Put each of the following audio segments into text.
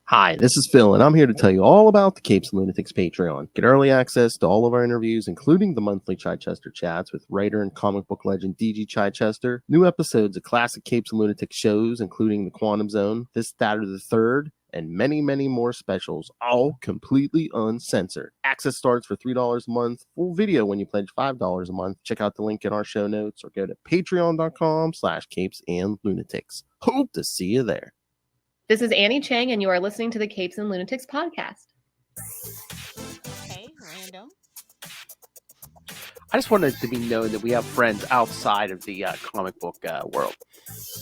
Hi, this is Phil, and I'm here to tell you all about the Capes and Lunatics Patreon. Get early access to all of our interviews, including the monthly Chichester chats with writer and comic book legend DG Chichester, new episodes of classic Capes and Lunatics shows, including The Quantum Zone, This, That, or the Third, and many, many more specials, all completely uncensored. Access starts for $3 a month, full video when you pledge $5 a month. Check out the link in our show notes or go to patreon.com/capesandlunatics. Hope to see you there. This is Annie Chang, and you are listening to the Capes and Lunatics podcast. Hey, random. I just wanted to be known that we have friends outside of the comic book world.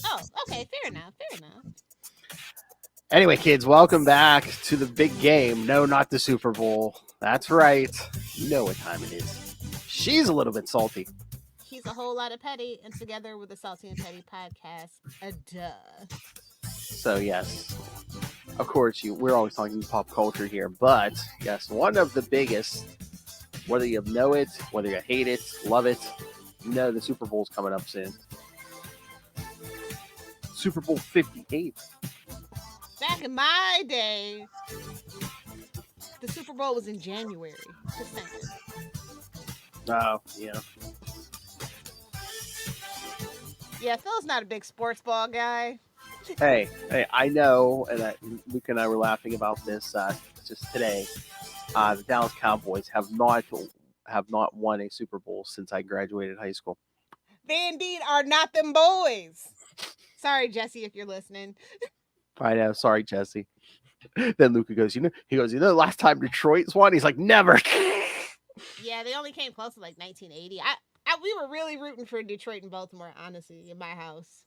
Oh, okay, fair enough. Anyway, kids, welcome back to the big game. No, not the Super Bowl. That's right. You know what time it is. She's a little bit salty. He's a whole lot of petty, and together with the Salty and Petty podcast, duh. So, yes, of course, we're always talking pop culture here, but yes, one of the biggest, whether you know it, whether you hate it, love it, you know the Super Bowl's coming up soon. Super Bowl 58. Back in my day, the Super Bowl was in January. Just saying. Oh, yeah. Yeah, Phil's not a big sports ball guy. Hey, I know, and Luke and I were laughing about this just today. The Dallas Cowboys have not won a Super Bowl since I graduated high school. They indeed are not them boys. Sorry, Jesse, if you're listening. I know, sorry, Jesse. Then Luca goes, the last time Detroit's won, he's like, never. Yeah, they only came close to like 1980. We were really rooting for Detroit and Baltimore, honestly, in my house.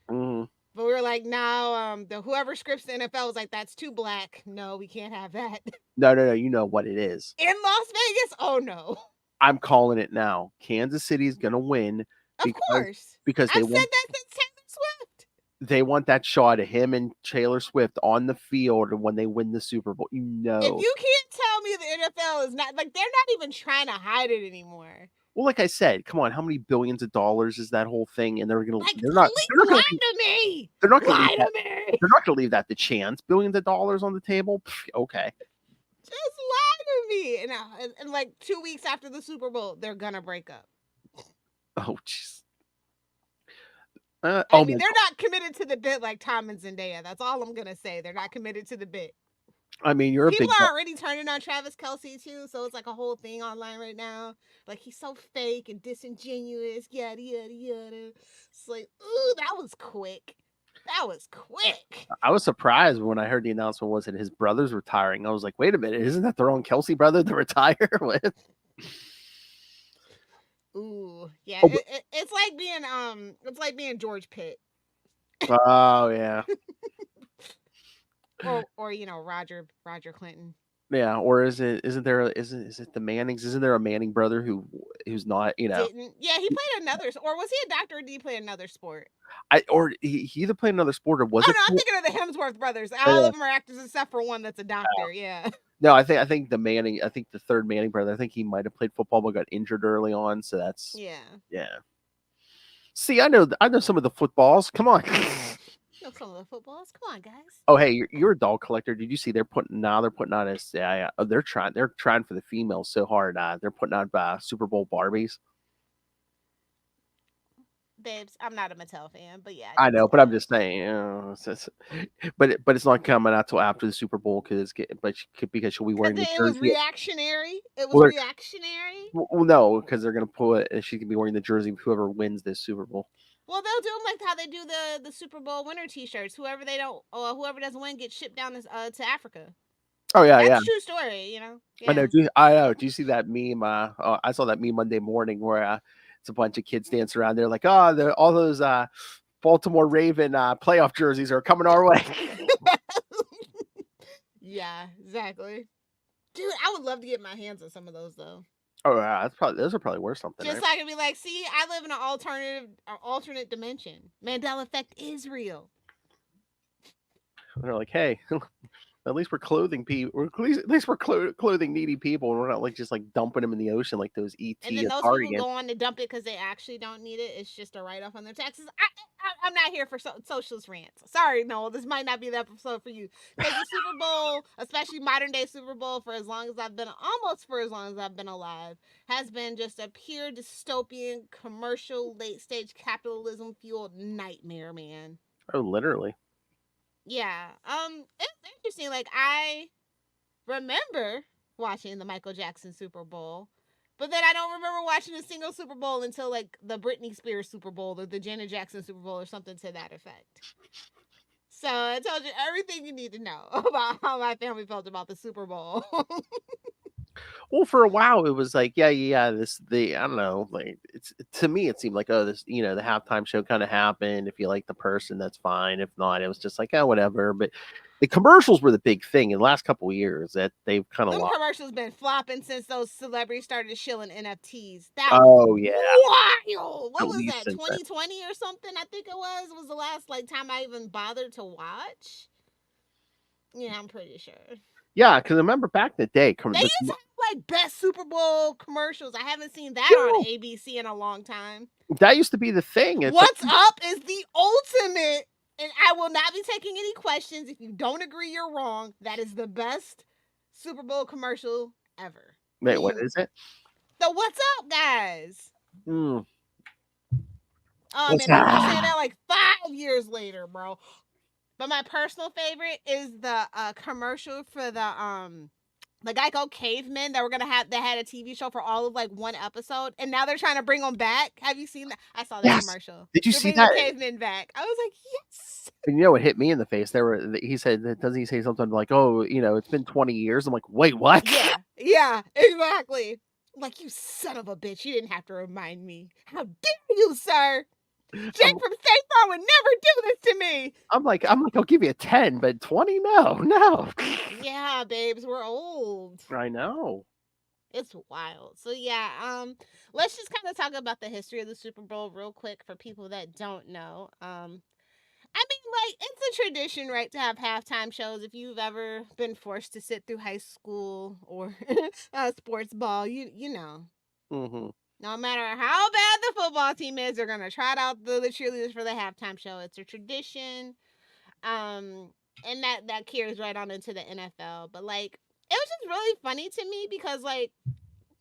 Mm-hmm. But we were like, no, whoever scripts the NFL was like, that's too black. No, we can't have that. No, you know what it is. In Las Vegas? Oh, no. I'm calling it now. Kansas City's going to win. Of course. Because I've said that since Taylor Swift. They want that shot of him and Taylor Swift on the field when they win the Super Bowl. You know. If you can't tell me the NFL is not, like, they're not even trying to hide it anymore. Well, like I said, come on, how many billions of dollars is that whole thing? And they're not lie to me. They're not going to leave that to chance. Billions of dollars on the table. Okay. Just lie to me. And like 2 weeks after the Super Bowl, they're gonna break up. Oh, jeez. I mean, they're not committed to the bit like Tom and Zendaya. That's all I'm gonna say. They're not committed to the bit. I mean, people are already turning on Travis Kelce too, so it's like a whole thing online right now. Like, he's so fake and disingenuous, yada yada yada. It's like, ooh, that was quick. I was surprised when I heard the announcement was that his brother's retiring. I was like, wait a minute, isn't that their own Kelce brother to retire with? Ooh, yeah. It's like being George Pitt. Oh yeah. or Roger Clinton. Yeah, or is it the Mannings? Isn't there a Manning brother who's not, Yeah, he played another, or was he a doctor or did he play another sport? He either played another sport or was it? No, I'm thinking of the Hemsworth brothers. All of them are actors except for one that's a doctor. Yeah. No, I think the Manning, I think the third Manning brother, I think he might have played football but got injured early on, so that's yeah. See, I know some of the footballs. Come on. Some of the footballs. Come on, guys. Oh, hey, you're a doll collector. Did you see they're putting out they're trying for the females so hard. They're putting out Super Bowl Barbies. Babes, I'm not a Mattel fan, but yeah. I know, but I'm just saying, but it's not coming out till after the Super Bowl because she'll be wearing the jersey. It was reactionary. Reactionary. Well, no, because they're gonna she can be wearing the jersey of whoever wins this Super Bowl. Well, they'll do them like how they do the Super Bowl winner T-shirts. Whoever doesn't win gets shipped down to Africa. Oh yeah, That's a true story. Yeah. I know. Do you see that meme? I saw that meme Monday morning where it's a bunch of kids dancing around. They're like, all those Baltimore Raven playoff jerseys are coming our way. Yeah, exactly. Dude, I would love to get my hands on some of those though. Oh yeah, those are probably worth something. Just so I can be like, see, I live in an alternate dimension. Mandela effect is real. They're like, hey, at least we're clothing people. At least we're clothing needy people, and we're not like just like dumping them in the ocean like those ET. And then those people go on to dump it because they actually don't need it. It's just a write off on their taxes. I'm not here for socialist rants. Sorry, Noel, this might not be the episode for you. Because the Super Bowl, especially modern day Super Bowl, for as long as I've been alive, has been just a pure dystopian, commercial, late stage capitalism fueled nightmare, man. Oh, literally. Yeah. It's interesting. Like, I remember watching the Michael Jackson Super Bowl, but then I don't remember watching a single Super Bowl until like the Britney Spears Super Bowl or the Janet Jackson Super Bowl or something to that effect. So I told you everything you need to know about how my family felt about the Super Bowl. Well, for a while, it was like, I don't know, like to me, it seemed like, oh, this, the halftime show kind of happened. If you like the person, that's fine. If not, it was just like, oh, whatever. But the commercials were the big thing in the last couple of years that they've kind of Them lost. commercials been flopping since those celebrities started shilling NFTs. That Oh yeah, wild. What At was least that? since then. 2020 or something? I think it was the last like time I even bothered to watch. Yeah, I'm pretty sure. Yeah, because I remember back in the day, They used to have like best Super Bowl commercials. I haven't seen that on ABC in a long time. that used to be the thing. It's What's Up is the ultimate, and I will not be taking any questions. If you don't agree, you're wrong. That is the best Super Bowl commercial ever. Wait, what is it? The What's Up, guys. Mm. And people are saying that like 5 years later, bro. But my personal favorite is the commercial for the Geico cavemen that had a TV show for all of like one episode, and now they're trying to bring them back. Have you seen that? I saw that commercial. Did you They're see bringing that? the cavemen back. I was like, yes. And you know what hit me in the face? He said, doesn't he say something like, oh, it's been 20 years? I'm like, wait, what? Yeah, exactly. Like, you son of a bitch, you didn't have to remind me. How dare you, sir? Jake from State Farm would never do this to me. I'm like, I'll give you a 10, but 20, no. Yeah, babes, we're old. I know. It's wild. So yeah, let's just kind of talk about the history of the Super Bowl real quick for people that don't know. I mean, like, it's a tradition, right, to have halftime shows. If you've ever been forced to sit through high school or sports ball, you know. Mm-hmm. No matter how bad the football team is, they're gonna trot out the cheerleaders for the halftime show. It's a tradition, and that carries right on into the NFL. But like, it was just really funny to me because like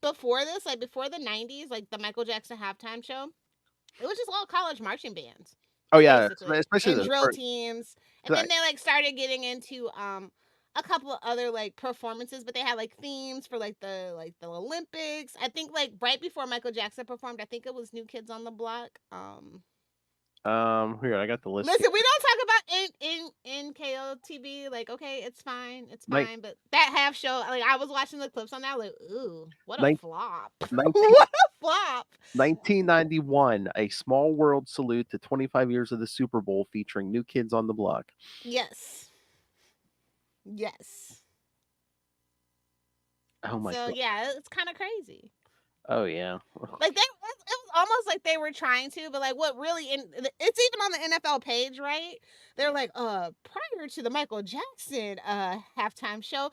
before this, like before the 90s, like the Michael Jackson halftime show, it was just all college marching bands. Oh yeah, basically. especially and the drill teams, and then they like started getting into a couple of other like performances, but they had like themes for like the Olympics. I think like right before Michael Jackson performed, I think it was New Kids on the Block. Here, I got the list. Listen, we don't talk about NKOTB. Like, okay, it's fine, but that half show, like I was watching the clips on that, like, ooh, what a flop. What a flop. 1991, A Small World Salute to 25 Years of the Super Bowl featuring New Kids on the Block. Yes. Oh my God. So yeah, it's kind of crazy. Oh yeah. Like it was almost like they were trying to, but like what really it's even on the NFL page, right? They're like, prior to the Michael Jackson halftime show,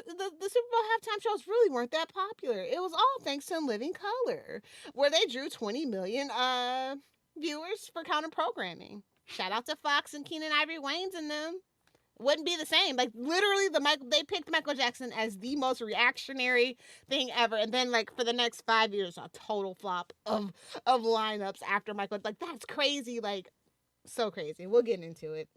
the Super Bowl halftime shows really weren't that popular. It was all thanks to In Living Color, where they drew 20 million viewers for counter programming. Shout out to Fox and Keenan Ivory Wayans and them. Wouldn't be the same. Like literally, they picked Michael Jackson as the most reactionary thing ever, and then like for the next 5 years, a total flop of lineups after Michael. Like that's crazy. Like so crazy. We'll get into it.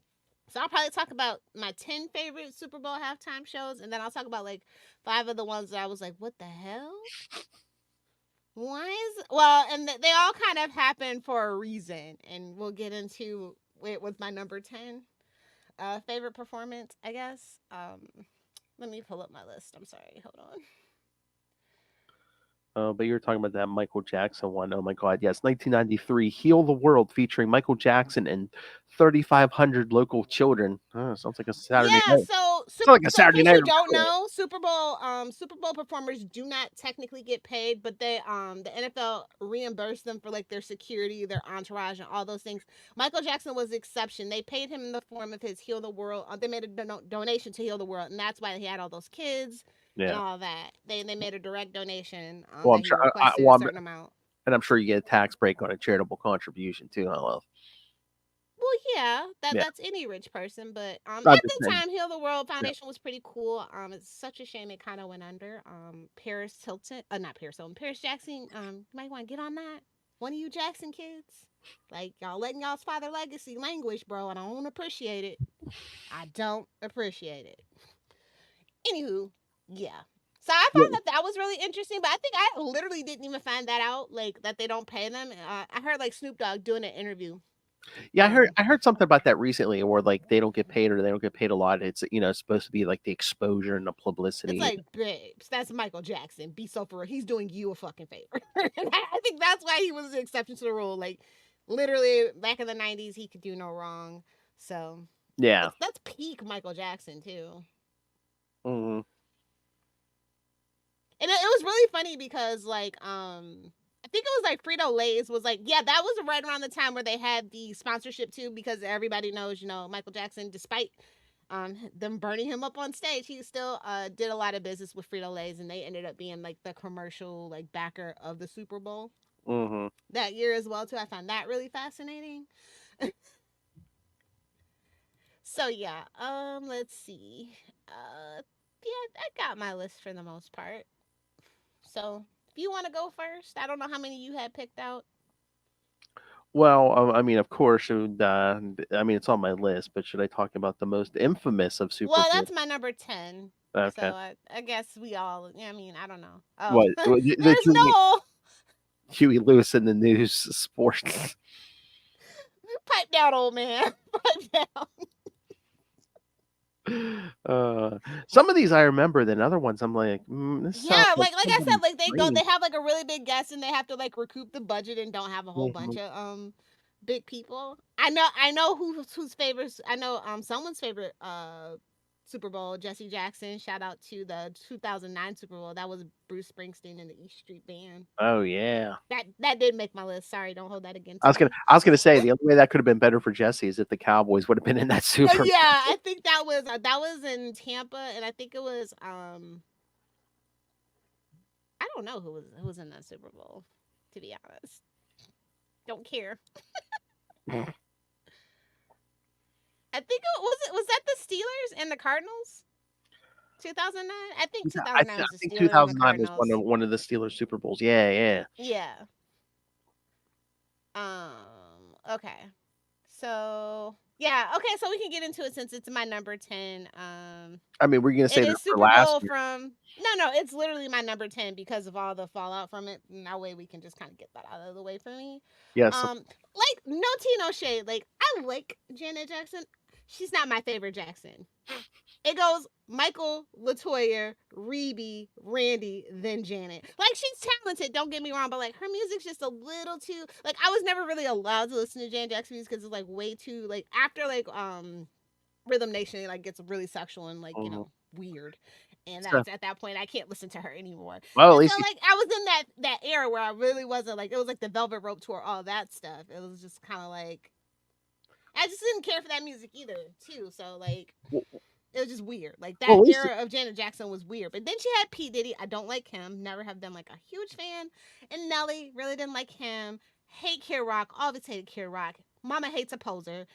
So I'll probably talk about my 10 favorite Super Bowl halftime shows, and then I'll talk about like 5 of the ones that I was like, what the hell? And they all kind of happen for a reason, and we'll get into it with my number 10. Favorite performance, I guess. Let me pull up my list. I'm sorry. Hold on. But you were talking about that Michael Jackson one. Oh my God, yes, 1993, Heal the World, featuring Michael Jackson and 3,500 local children. Sounds like a Saturday night. Saturday night. If you don't know, Super Bowl performers do not technically get paid, but they the NFL reimbursed them for like their security, their entourage, and all those things. Michael Jackson was the exception. They paid him in the form of his Heal the World. They made a donation to Heal the World, and that's why he had all those kids. And all that. They made a direct donation. I'm sure. A certain amount. And I'm sure you get a tax break on a charitable contribution too. I love. yeah, Yeah. that's any rich person. But I'm at just the saying. time, Heal the World Foundation was pretty cool. It's such a shame it kind of went under. Paris Hilton, not Paris Hilton, Paris Jackson. You might want to get on that. One of you Jackson kids, like y'all letting y'all's father legacy languish, bro. And I don't appreciate it. I don't appreciate it. Anywho, yeah. So I Yeah. found that was really interesting, but I think I literally didn't even find that out, like that they don't pay them. I heard like Snoop Dogg doing an interview. Yeah, I heard something about that recently, where like they don't get paid or they don't get paid a lot. It's supposed to be like the exposure and the publicity. It's like, babes, that's Michael Jackson. Be so for real. He's doing you a fucking favor. And I think that's why he was the exception to the rule. Like, literally, back in the 90s, he could do no wrong. So, yeah. that's peak Michael Jackson, too. hmm And it was really funny because, like, I think it was like Frito-Lay's was like, yeah, that was right around the time where they had the sponsorship, too, because everybody knows, Michael Jackson, despite them burning him up on stage, he still did a lot of business with Frito-Lay's, and they ended up being like the commercial like backer of the Super Bowl that year as well too. I found that really fascinating. So yeah, let's see. Yeah, I got my list for the most part. So if you want to go first, I don't know how many you had picked out. Well, I mean, of course, it's on my list. But should I talk about the most infamous of Super Well, Bowl? that's my number 10. Okay. So I guess we all. I mean, I don't know. Oh, What? there's no Huey Lewis in the news sports. pipe down, old man. Pipe down. Some of these I remember, then other ones I'm like, this Yeah, sounds like I said, like they strange. have like a really big guest and they have to like recoup the budget and don't have a whole bunch of big people. I know whose favorites. I know someone's favorite Super Bowl, Jesse Jackson. Shout out to the 2009 Super Bowl. That was Bruce Springsteen and the East Street Band. Oh yeah. That did make my list. Sorry, don't hold that against I me. was gonna say the only way that could have been better for Jesse is if the Cowboys would have been in that Super Bowl. Yeah, I think that was in Tampa, and I think it was I don't know who was in that Super Bowl, to be honest. Don't care. I think was that the Steelers and the Cardinals? 2009? I think 2009 was the think Steelers 2009 and the was Cardinals. one of the Steelers Super Bowls. Yeah. Yeah. Okay. So yeah, okay, so we can get into it since it's my number 10. I mean, we're gonna say It that is for Super last Bowl year. from no, it's literally my number 10 because of all the fallout from it. And that way we can just kind of get that out of the way for me. Yes. Like no tea, no shade. Like I like Janet Jackson. She's not my favorite Jackson. It goes Michael, LaToya, Rebe, Randy, then Janet. Like she's talented, don't get me wrong, but like her music's just a little too like I was never really allowed to listen to Janet Jackson music because it's like way too like after like Rhythm Nation like gets really sexual and like weird. And that's at that point I can't listen to her anymore. Well, at and least so like I was in that era where I really wasn't like it was like the Velvet Rope tour, all that stuff. It was just kind of like I just didn't care for that music either, too. So like it was just weird. Like that era of Janet Jackson was weird. But then she had P. Diddy. I don't like him. Never have been like a huge fan. And Nelly really didn't like him. Hate Kid Rock. Always hated Kid Rock. Mama hates a poser. And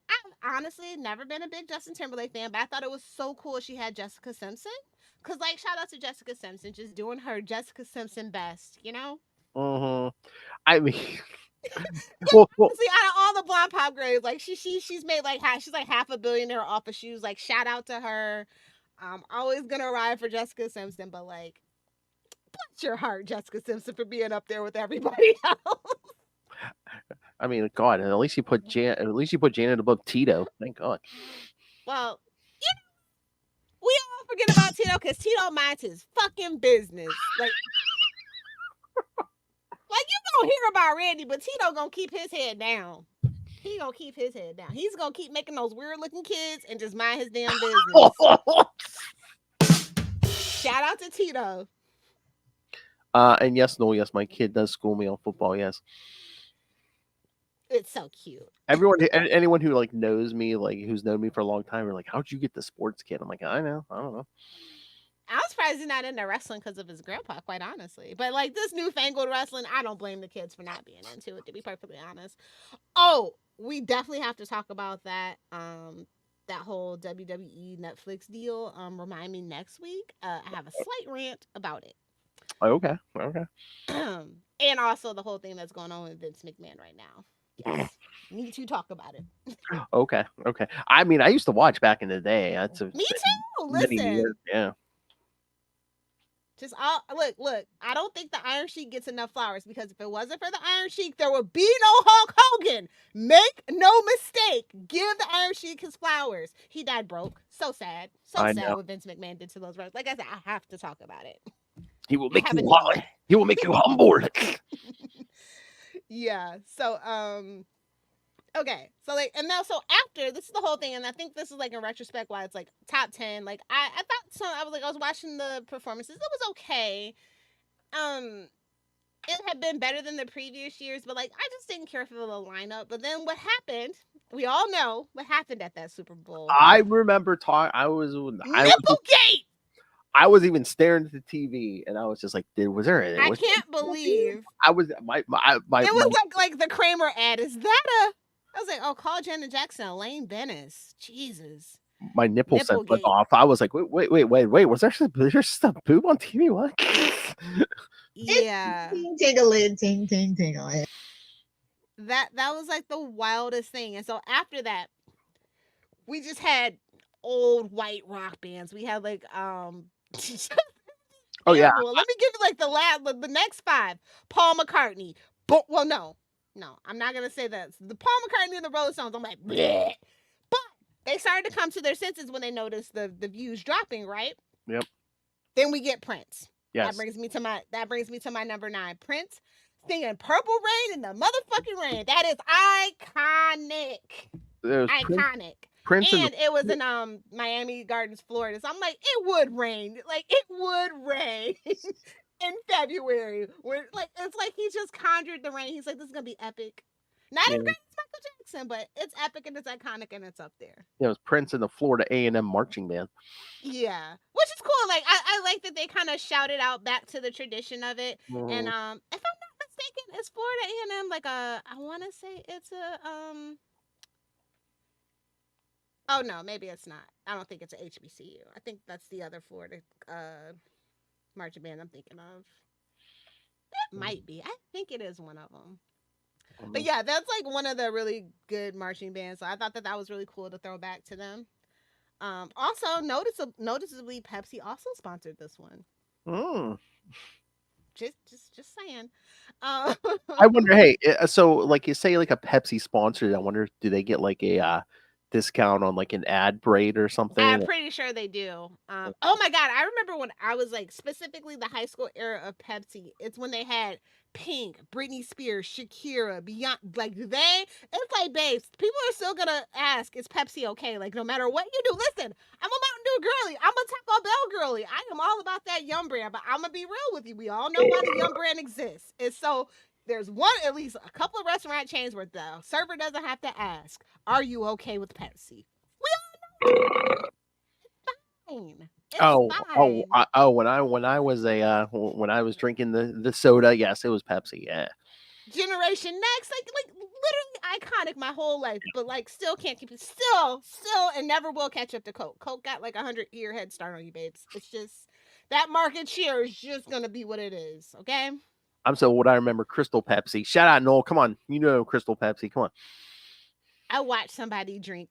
I've honestly never been a big Justin Timberlake fan, but I thought it was so cool she had Jessica Simpson. Because, like, shout out to Jessica Simpson, just doing her Jessica Simpson best, you know? I mean... well, honestly, out of all the blonde pop grades, like she's made like she's like $500 million off of shoes. Like shout out to her. I'm always gonna ride for Jessica Simpson, but like, bless your heart, Jessica Simpson, for being up there with everybody else. I mean, God, at least you put Janet above Tito. Thank God. Well, we all forget about Tito because Tito minds his fucking business. Like you gonna hear about Randy, but Tito gonna keep his head down. He gonna keep his head down. He's gonna keep making those weird looking kids and just mind his damn business. Shout out to Tito. And yes, my kid does school me on football. Yes. It's so cute. Anyone who like knows me, like who's known me for a long time, are like, "How'd you get the sports kid?" I'm like, I don't know. I'm surprised he's not into wrestling because of his grandpa, quite honestly. But like this newfangled wrestling, I don't blame the kids for not being into it, to be perfectly honest. Oh, we definitely have to talk about that. That whole WWE Netflix deal. Remind me next week. I have a slight rant about it. Okay. And also the whole thing that's going on with Vince McMahon right now. Yes. Need to talk about it. Okay. I mean, I used to watch back in the day. That's a Me too. many years. Listen. Yeah. Just look. I don't think the Iron Sheik gets enough flowers because if it wasn't for the Iron Sheik, there would be no Hulk Hogan. Make no mistake. Give the Iron Sheik his flowers. He died broke. So sad. So I sad know. what Vince McMahon did to those wrestlers. Like I said, I have to talk about it. He will make haven't you He will make you humble. Yeah. So okay. So like and now so after this is the whole thing, and I think this is like in retrospect why it's like top 10. Like I thought so I was watching the performances. It was okay. It had been better than the previous years, but like I just didn't care for the lineup. But then what happened? We all know what happened at that Super Bowl. I remember Nipplegate. I was even staring at the TV, and I was just like, "Was there?" I can't believe I was my. It was like the Kramer ad. Is that a? I was like, oh, call Janet Jackson, Elaine Bennis. Jesus. My nipple set went Nipplegate. off. I was like, wait. Was there just a boob on TV? What? Yeah. Ting a lid, ting a lid. That was like the wildest thing. And so after that, we just had old white rock bands. We had like Oh yeah. Well, let me give you like the next 5. Paul McCartney. But well, no, I'm not gonna say that. The Paul McCartney and the Rolling Stones. I'm like, bleh. But they started to come to their senses when they noticed the views dropping, right? Yep. Then we get Prince. Yes. That brings me to my number 9. Prince singing "Purple Rain" in the motherfucking rain. That is iconic. Iconic. Prince and it was in Miami Gardens, Florida. So I'm like, it would rain. Like it would rain in February. Where like it's like he just conjured the rain. He's like, this is gonna be epic. Not as great as Michael Jackson, but it's epic and it's iconic and it's up there. Yeah, it was Prince and the Florida A&M marching band. Yeah, which is cool. Like I like that they kind of shouted out back to the tradition of it. Mhm. And if I'm not mistaken, is Florida A&M like I want to say it's a Oh no, maybe it's not. I don't think it's a HBCU. I think that's the other Florida marching band I'm thinking of. That might be. I think it is one of them. But yeah, that's like one of the really good marching bands. So I thought that was really cool to throw back to them. Also, noticeably, Pepsi also sponsored this one. Just saying. I wonder. Hey, so like you say, like a Pepsi sponsored. I wonder, do they get like a discount on like an ad break or something? I'm pretty sure they do. Oh my god, I remember when I was like specifically the high school era of Pepsi. It's when they had Pink, Britney Spears, Shakira, Beyonce. Like it's like, babes, people are still gonna ask, is Pepsi okay? Like no matter what you do, listen, I'm a Mountain Dew girly, I'm a Taco Bell girly. I am all about that Yum brand, but I'm gonna be real with you. We all know why the Yum brand exists. It's so there's at least a couple of restaurant chains where the server doesn't have to ask, are you okay with Pepsi? We all know it's fine. It's fine. When I was when I was drinking the soda, yes, it was Pepsi. Yeah. Generation Next, like literally iconic my whole life, but like still can't keep it. Still, and never will catch up to Coke. Coke got like 100-year head start on you, babes. It's just that market share is just gonna be what it is. Okay. I'm so old. I remember Crystal Pepsi. Shout out Noel. Come on, you know Crystal Pepsi. Come on. I watched somebody drink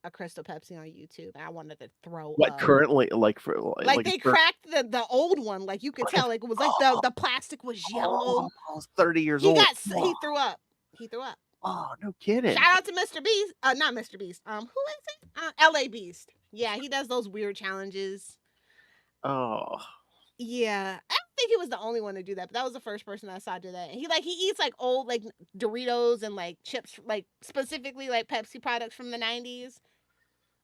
a Crystal Pepsi on YouTube, and I wanted to throw What up. currently like they cracked the old one, like you could tell, like it was like the plastic was yellow. 30 years old. He threw up. Oh, no kidding. Shout out to Mr. Beast. Not Mr. Beast. Who is it? LA Beast. Yeah, he does those weird challenges. Oh. Yeah, I don't think he was the only one to do that, but that was the first person I saw do that. And he eats like old like Doritos and like chips, like specifically like Pepsi products from the 90s.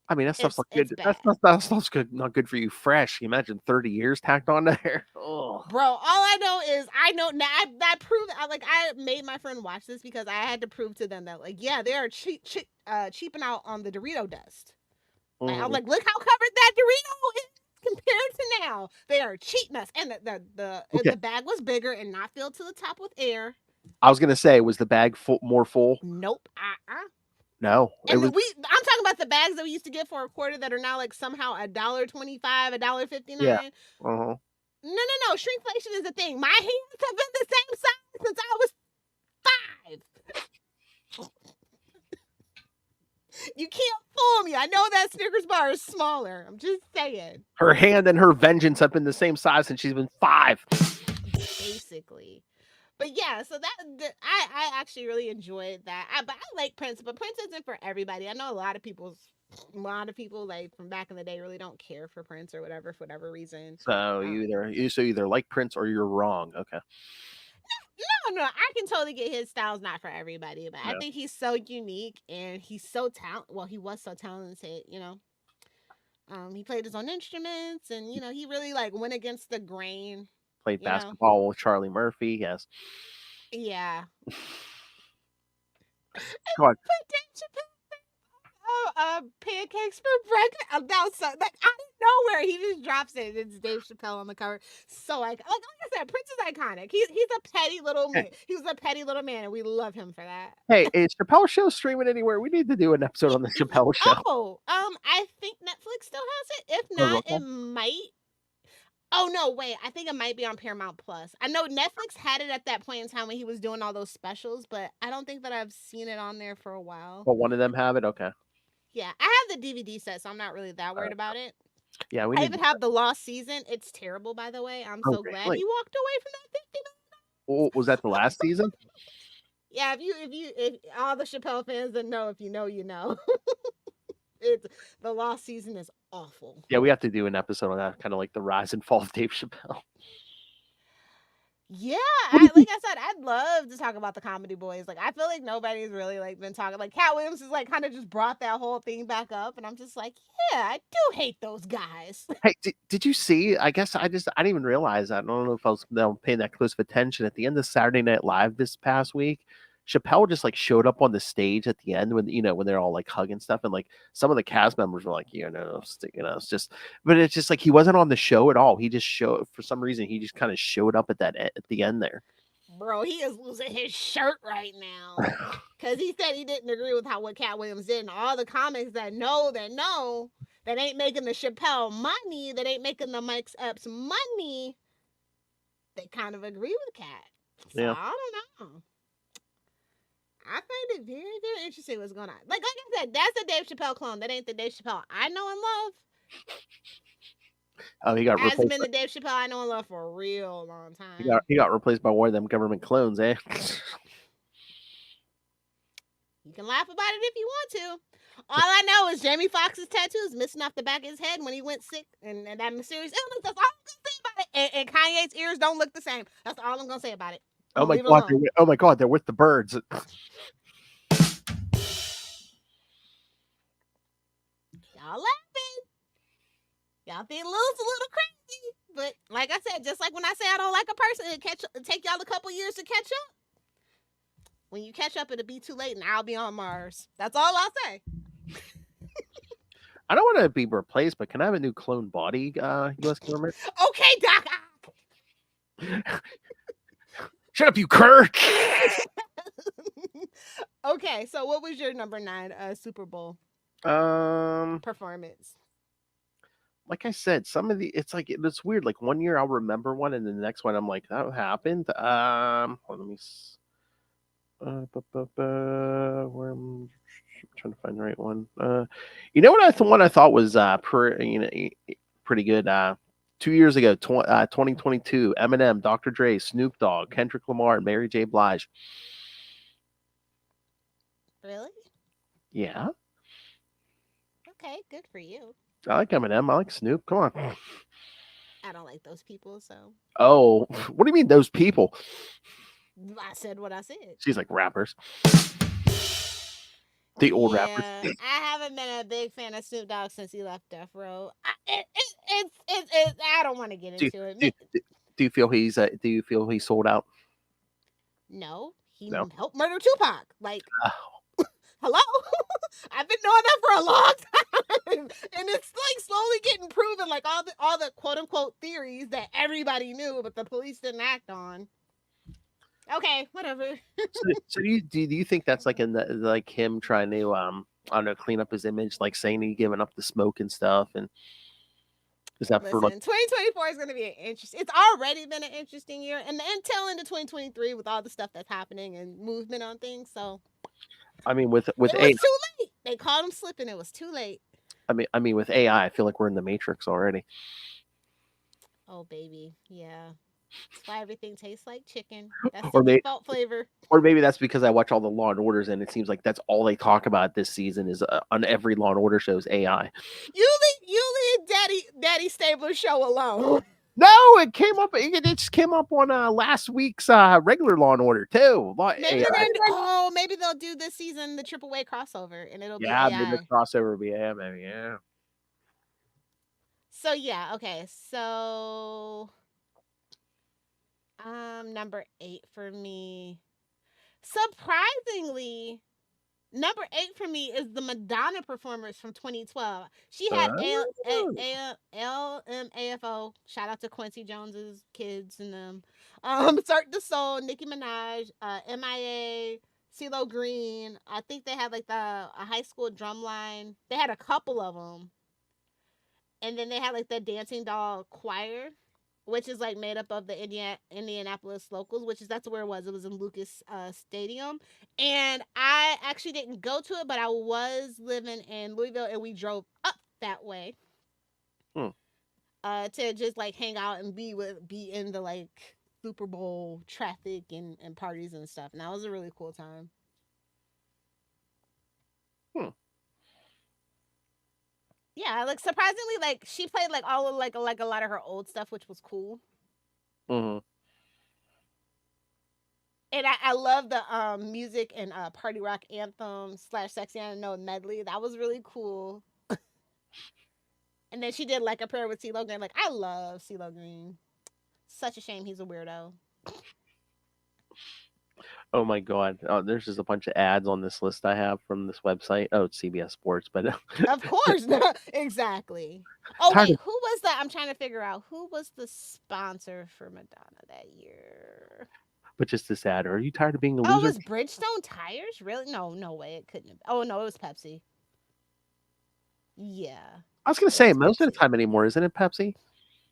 I mean, that stuff's not good. That stuff's good. Not good for you. Fresh. You imagine 30 years tacked on there. Oh, bro. All I know is I now. I proved. I made my friend watch this because I had to prove to them that like yeah, they are cheaping out on the Dorito dust. Like, I'm like, look how covered that Dorito is compared to now. They are cheating us, and the bag was bigger and not filled to the top with air. I was gonna say, was the bag more full? Nope. No, it And was. I'm talking about the bags that we used to get for a quarter that are now like somehow $1.25, $1.59. Yeah. Uh-huh. No. Shrinkflation is a thing. My hands have been the same size since I was 5. You can't fool me. I know that Snickers bar is smaller. I'm just saying. Her hand and her vengeance have been the same size since she's been 5. Basically. But yeah, so I actually really enjoyed that. But I like Prince, but Prince isn't for everybody. I know a lot of people like from back in the day really don't care for Prince or whatever for whatever reason. So you either like Prince or you're wrong. Okay. No, I can totally get his style's not for everybody, but I think he's so unique and he's so talented. Well, he was so talented, you know. He played his own instruments, and you know he really like went against the grain. Played basketball with Charlie Murphy. Yes. Yeah. Go on. Pancakes for breakfast. That was so like out of nowhere. He just drops it. It's Dave Chappelle on the cover. So like I said, Prince is iconic. He's a petty little man. He was a petty little man, and we love him for that. Hey, is Chappelle Show streaming anywhere? We need to do an episode on the Chappelle Show. Oh, I think Netflix still has it. If not, it might. Oh no, wait. I think it might be on Paramount Plus. I know Netflix had it at that point in time when he was doing all those specials, but I don't think that I've seen it on there for a while. But one of them have it. Okay. Yeah, I have the DVD set, so I'm not really that worried about it. Yeah, I even have the Lost Season. It's terrible, by the way. I'm so glad he walked away from that 50. Oh, was that the last season? Yeah, if all the Chappelle fans that know, if you know, you know. It's the Lost Season is awful. Yeah, we have to do an episode on that, kind of like the rise and fall of Dave Chappelle. Yeah, like I said, I'd love to talk about the Comedy Boys. Like, I feel like nobody's really like been talking. Like, Cat Williams is like kind of just brought that whole thing back up, and I'm just like, yeah, I do hate those guys. Hey, did you see? I guess I didn't even realize that. I don't know if I was paying that close of attention at the end of Saturday Night Live this past week. Chappelle just like showed up on the stage at the end when when they're all like hugging stuff, and like some of the cast members were like, it's just, but it's just like he wasn't on the show at all. He just showed for some reason. He just kind of showed up at the end there. Bro, he is losing his shirt right now because he said he didn't agree with what Cat Williams did, and all the comics that ain't making the Chappelle money, that ain't making the Mike Epps money, they kind of agree with Cat. So yeah. I don't know. I find it very, very interesting what's going on. Like I said, that's the Dave Chappelle clone. That ain't the Dave Chappelle I know and love. Oh, he got hasn't been the Dave Chappelle I know and love for a real long time. He got replaced by one of them government clones, eh? You can laugh about it if you want to. All I know is Jamie Foxx's tattoos missing off the back of his head when he went sick and that mysterious illness. That's all I'm gonna say about it. And Kanye's ears don't look the same. That's all I'm gonna say about it. Oh my god, they're with the birds. Y'all laughing. Y'all think Lil's a little crazy. But like I said, just like when I say I don't like a person, it'll take y'all a couple years to catch up. When you catch up, it'll be too late and I'll be on Mars. That's all I'll say. I don't want to be replaced, but can I have a new clone body, U.S. government? Okay, Doc. Shut up, you cur! Okay, so what was your number 9 Super Bowl performance? Like I said, it's weird. Like one year I'll remember one, and the next one I'm like, that happened. Let me. Where I'm trying to find the right one. What I thought was pretty good. 2 years ago, 2022, Eminem, Dr. Dre, Snoop Dogg, Kendrick Lamar, and Mary J. Blige. Really? Yeah. Okay, good for you. I like Eminem. I like Snoop. Come on. I don't like those people, so. Oh, what do you mean those people? I said what I said. She's like rappers. The old rappers. I haven't been a big fan of Snoop Dogg since he left Death Row. I don't want to get into it. Do you feel he's sold out? No, he helped murder Tupac. Like, hello? I've been knowing that for a long time, and it's like slowly getting proven. Like all the quote unquote theories that everybody knew, but the police didn't act on. Okay, whatever. So do you think that's like like him trying to I don't know, clean up his image, like saying he giving up the smoke and stuff, and is that for like? Listen, 2024 is going to be an interesting. It's already been an interesting year, and until into 2023 with all the stuff that's happening and movement on things. So I mean, with it was AI, too late. They called him slipping. It was too late. I mean, with AI, I feel like we're in the Matrix already. Oh baby, yeah. That's why everything tastes like chicken. That's the Or maybe, default flavor. or maybe that's because I watch all the Law and Orders, and it seems like that's all they talk about this season is on every Law and Order show is AI. You leave Daddy Stabler's show alone. No, it came up. It just came up on last week's regular Law and Order too. Maybe AI. maybe they'll do this season the Triple A crossover, and it'll be Yeah, AI. maybe the crossover will be AI. Maybe yeah. So yeah, okay. So number 8 for me. Surprisingly, number 8 for me is the Madonna performance from 2012. She had LMAFO. Shout out to Quincy Jones's kids and them. Cirque du Soleil, Nicki Minaj, MIA, CeeLo Green. I think they had like a high school drum line. They had a couple of them. And then they had like the Dancing Doll Choir, which is like made up of the Indianapolis locals, that's where it was. It was in Lucas Stadium. And I actually didn't go to it, but I was living in Louisville and we drove up that way. To just like hang out and be in the like Super Bowl traffic and parties and stuff. And that was a really cool time. Yeah, like surprisingly, like she played like all of like a lot of her old stuff, which was cool. Mm-hmm. And I love the music and party rock anthem / sexy unknown medley. That was really cool. And then she did like a prayer with CeeLo Green. Like I love CeeLo Green. Such a shame he's a weirdo. Oh my god! Oh, there's just a bunch of ads on this list I have from this website. Oh, it's CBS Sports, but of course, exactly. Oh wait, who was that? I'm trying to figure out who was the sponsor for Madonna that year. But just this ad. Are you tired of being a loser? Oh, it was Bridgestone Tires? Really? No way. It couldn't have. Oh no, it was Pepsi. Yeah. I was gonna say most of the time anymore, isn't it Pepsi?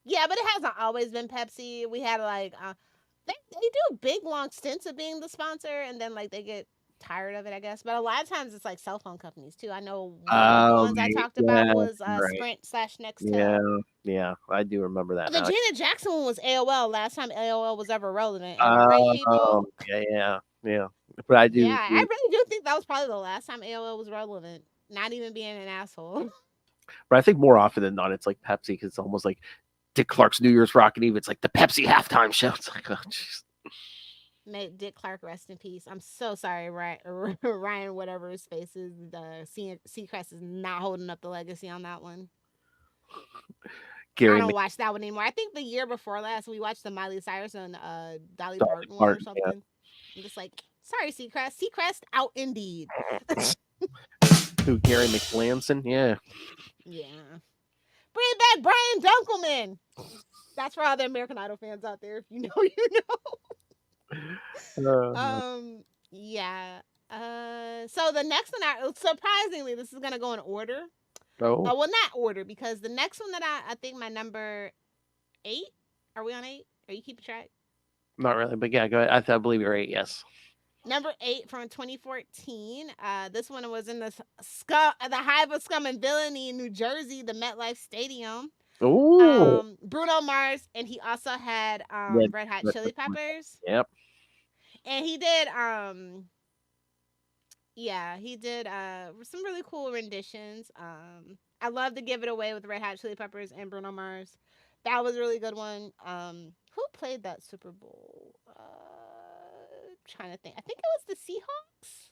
Yeah, but it hasn't always been Pepsi. We had like they do big long stints of being the sponsor, and then like they get tired of it, I guess. But a lot of times it's like cell phone companies too. I know one of the ones I talked about was Sprint / Nextel. Yeah, I do remember that. The Janet Jackson one was AOL. Last time AOL was ever relevant. Right, people? Yeah. But I do. Yeah, I really do think that was probably the last time AOL was relevant. Not even being an asshole. But I think more often than not, it's like Pepsi because it's almost like Dick Clark's New Year's Rockin' Eve. It's like the Pepsi halftime show. It's like, oh, jeez. May Dick Clark rest in peace. I'm so sorry, Ryan, whatever his face is. The Seacrest is not holding up the legacy on that one. I don't watch that one anymore. I think the year before last, we watched the Miley Cyrus and Dolly Parton one or something. Yeah. I'm just like, sorry, Seacrest. Seacrest out indeed. Who, Gary McLanson? Yeah. Yeah. Bring back Brian Dunkelman. That's for all the American Idol fans out there. If you know, you know. Yeah. So the next one, surprisingly, this is gonna go in order. Oh. Well, not order because the next one that I think my number 8. Are we on 8? Are you keeping track? Not really, but yeah, go ahead. I believe you're 8. Yes. Number 8 from 2014. This one was in the hive of scum and villainy in New Jersey, the MetLife Stadium. Ooh. Bruno Mars, and he also had Red Hot Chili Peppers. Yep. And he did some really cool renditions. I love to Give It Away with Red Hot Chili Peppers and Bruno Mars. That was a really good one. Who played that Super Bowl? Trying to think. I think it was the Seahawks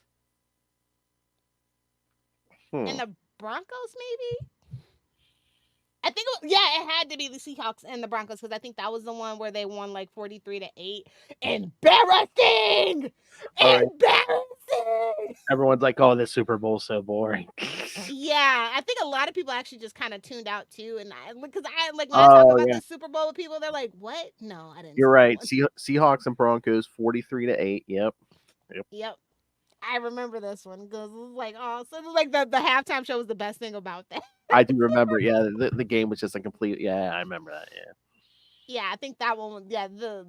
and the Broncos, maybe. I think it had to be the Seahawks and the Broncos because I think that was the one where they won like 43-8. Embarrassing. Pepsi. Everyone's like, "Oh, this Super Bowl's so boring." Yeah, I think a lot of people actually just kind of tuned out too, and because I like when I talk Oh about yeah, the Super Bowl with people, they're like, "What? No, I didn't you're see that right. one." Seahawks and Broncos, 43-8. Yep. Yep, I remember this one because it was like, oh, so it was like the halftime show was the best thing about that. I do remember. Yeah, the game was just a complete. Yeah, I remember that. Yeah. Yeah, I think that one. Yeah, all the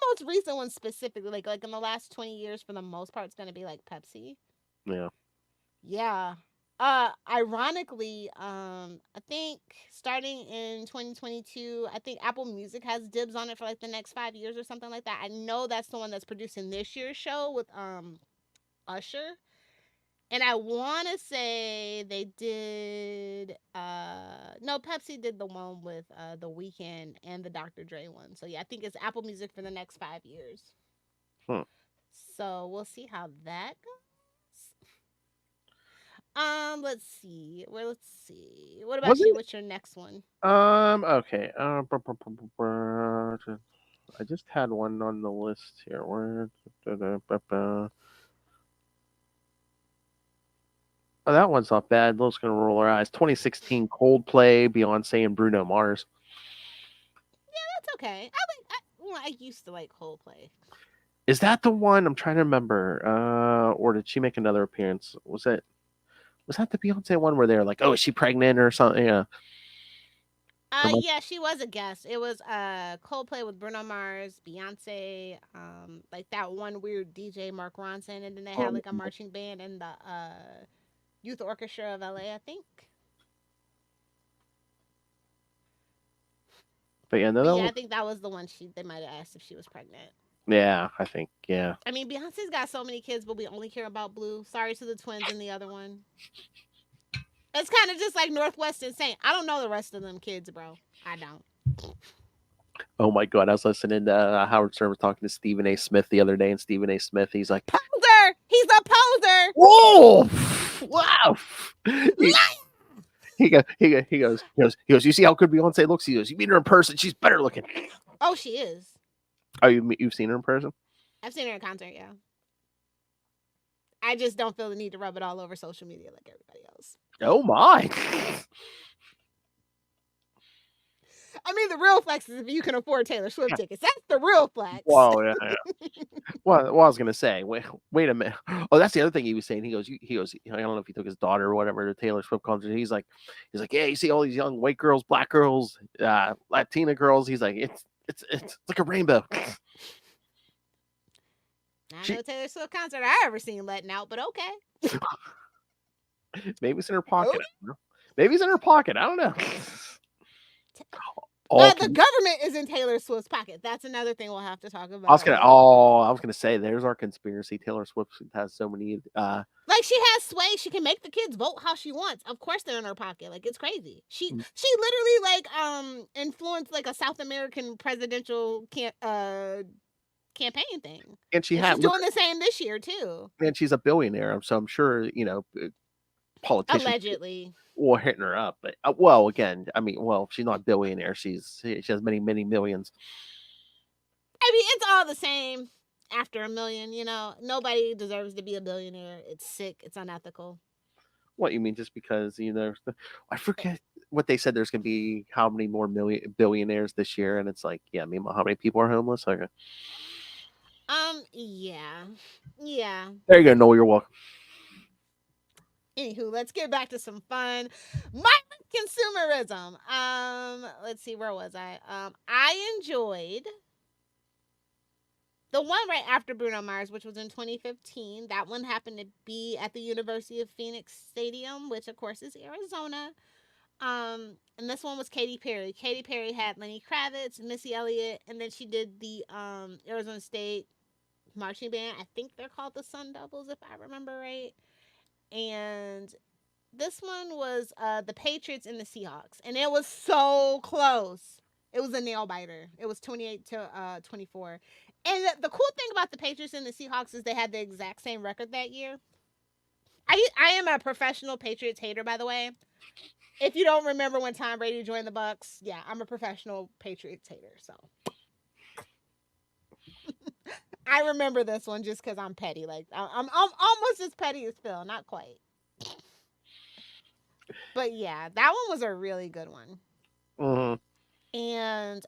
most recent ones specifically, like in the last 20 years, for the most part, it's gonna be like Pepsi. Yeah. Yeah. Ironically, I think starting in 2022, I think Apple Music has dibs on it for like the next 5 years or something like that. I know that's the one that's producing this year's show with Usher. And I want to say they did no, Pepsi did the one with The Weeknd and the Dr. Dre one. So yeah, I think it's Apple Music for the next 5 years. Hmm. So we'll see how that goes. Let's see. Let's see. What about Was you? it? What's your next one? Okay. I just had one on the list here. Where? Oh, that one's not bad. Those gonna roll our eyes. 2016 Coldplay, Beyonce, and Bruno Mars. That's okay. I used to like Coldplay. Is that the one? I'm trying to remember. Or did she make another appearance? Was that the Beyonce one where they're like, oh, is she pregnant or something? Yeah. Yeah, she was a guest. It was Coldplay with Bruno Mars, Beyonce, like that one weird DJ Mark Ronson, and then they had like a marching band and the Youth Orchestra of LA, I think. But yeah, no, But that yeah, I was, think that was the one they might have asked if she was pregnant. yeah, I think, yeah. I mean, Beyonce's got so many kids, but we only care about Blue. Sorry to the twins and the other one. It's kind of just like Northwest and Saint. I don't know the rest of them kids, bro. I don't. Oh my god, I was listening to Howard Stern was talking to Stephen A. Smith the other day, and Stephen A. Smith, he's like, Poser! He's a poser! whoa, wow. He goes, you see how good Beyonce looks? He goes, you meet her in person, she's better looking. Oh, she is. Oh, you've seen her in person? I've seen her in concert, yeah. I just don't feel the need to rub it all over social media like everybody else. Oh my. I mean, the real flex is if you can afford Taylor Swift tickets. That's the real flex. Whoa, yeah. Well, I was gonna say, wait a minute. Oh, that's the other thing he was saying. He goes, I don't know if he took his daughter or whatever to Taylor Swift concert. He's like, yeah, you see all these young white girls, black girls, Latina girls. He's like, it's like a rainbow. I know Taylor Swift concert I ever seen letting out, but okay. Maybe it's in her pocket. I don't know. Maybe it's in her pocket. I don't know. The government is in Taylor Swift's pocket. That's another thing we'll have to talk about. I was gonna say, there's our conspiracy. Taylor Swift has so many. Like, she has sway. She can make the kids vote how she wants. Of course, they're in her pocket. Like, it's crazy. She literally like influenced like a South American presidential campaign thing. And she's doing the same this year too. And she's a billionaire, so I'm sure politicians allegedly were hitting her up. But well, again, I mean, she's not a billionaire. She has many millions. I mean, it's all the same. After $1 million, nobody deserves to be a billionaire. It's sick. It's unethical. What you mean? Just because I forget what they said. There's going to be how many more billionaires this year, and it's like, yeah, meanwhile, how many people are homeless? Okay. Yeah. There you go. No, you're welcome. Anywho, let's get back to some fun. Mindless consumerism. Let's see, where was I? I enjoyed the one right after Bruno Mars, which was in 2015. That one happened to be at the University of Phoenix Stadium, which of course is Arizona. And this one was Katy Perry. Katy Perry had Lenny Kravitz, Missy Elliott, and then she did the Arizona State marching band. I think they're called the Sun Devils, if I remember right. And this one was the Patriots and the Seahawks, and it was so close. It was a nail biter. It was 28-24. And the cool thing about the Patriots and the Seahawks is they had the exact same record that year. I am a professional Patriots hater, by the way. If you don't remember when Tom Brady joined the Bucs, yeah, I'm a professional Patriots hater. So I remember this one just because I'm petty. Like I'm almost as petty as Phil, not quite. But yeah, that one was a really good one. And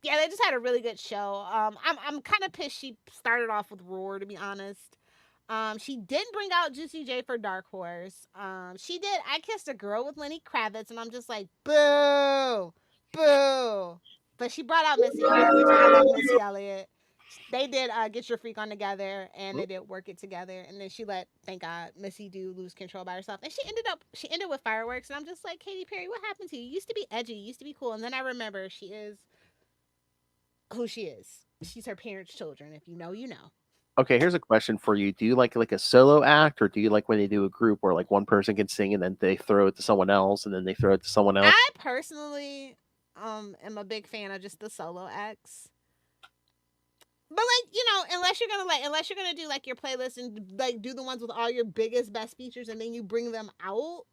yeah, they just had a really good show. I'm kind of pissed she started off with Roar, to be honest. She didn't bring out Juicy J for Dark Horse. She did I Kissed a Girl with Lenny Kravitz, and I'm just like, boo, boo. But she brought out Missy Elliott, which I love Missy Elliott. They did Get Your Freak On Together, and they did Work It Together, and then she let, thank God, Missy do Lose Control by herself, and she ended with Fireworks, and I'm just like, Katy Perry, what happened to you? You used to be edgy, you used to be cool, and then I remember she is who she is. She's her parents' children. If you know, you know. Okay, here's a question for you. Do you like a solo act, or do you like when they do a group where like one person can sing and then they throw it to someone else and then they throw it to someone else? I personally am a big fan of just the solo acts. But like, you know, unless you're gonna do like your playlist and like do the ones with all your biggest best features and then you bring them out,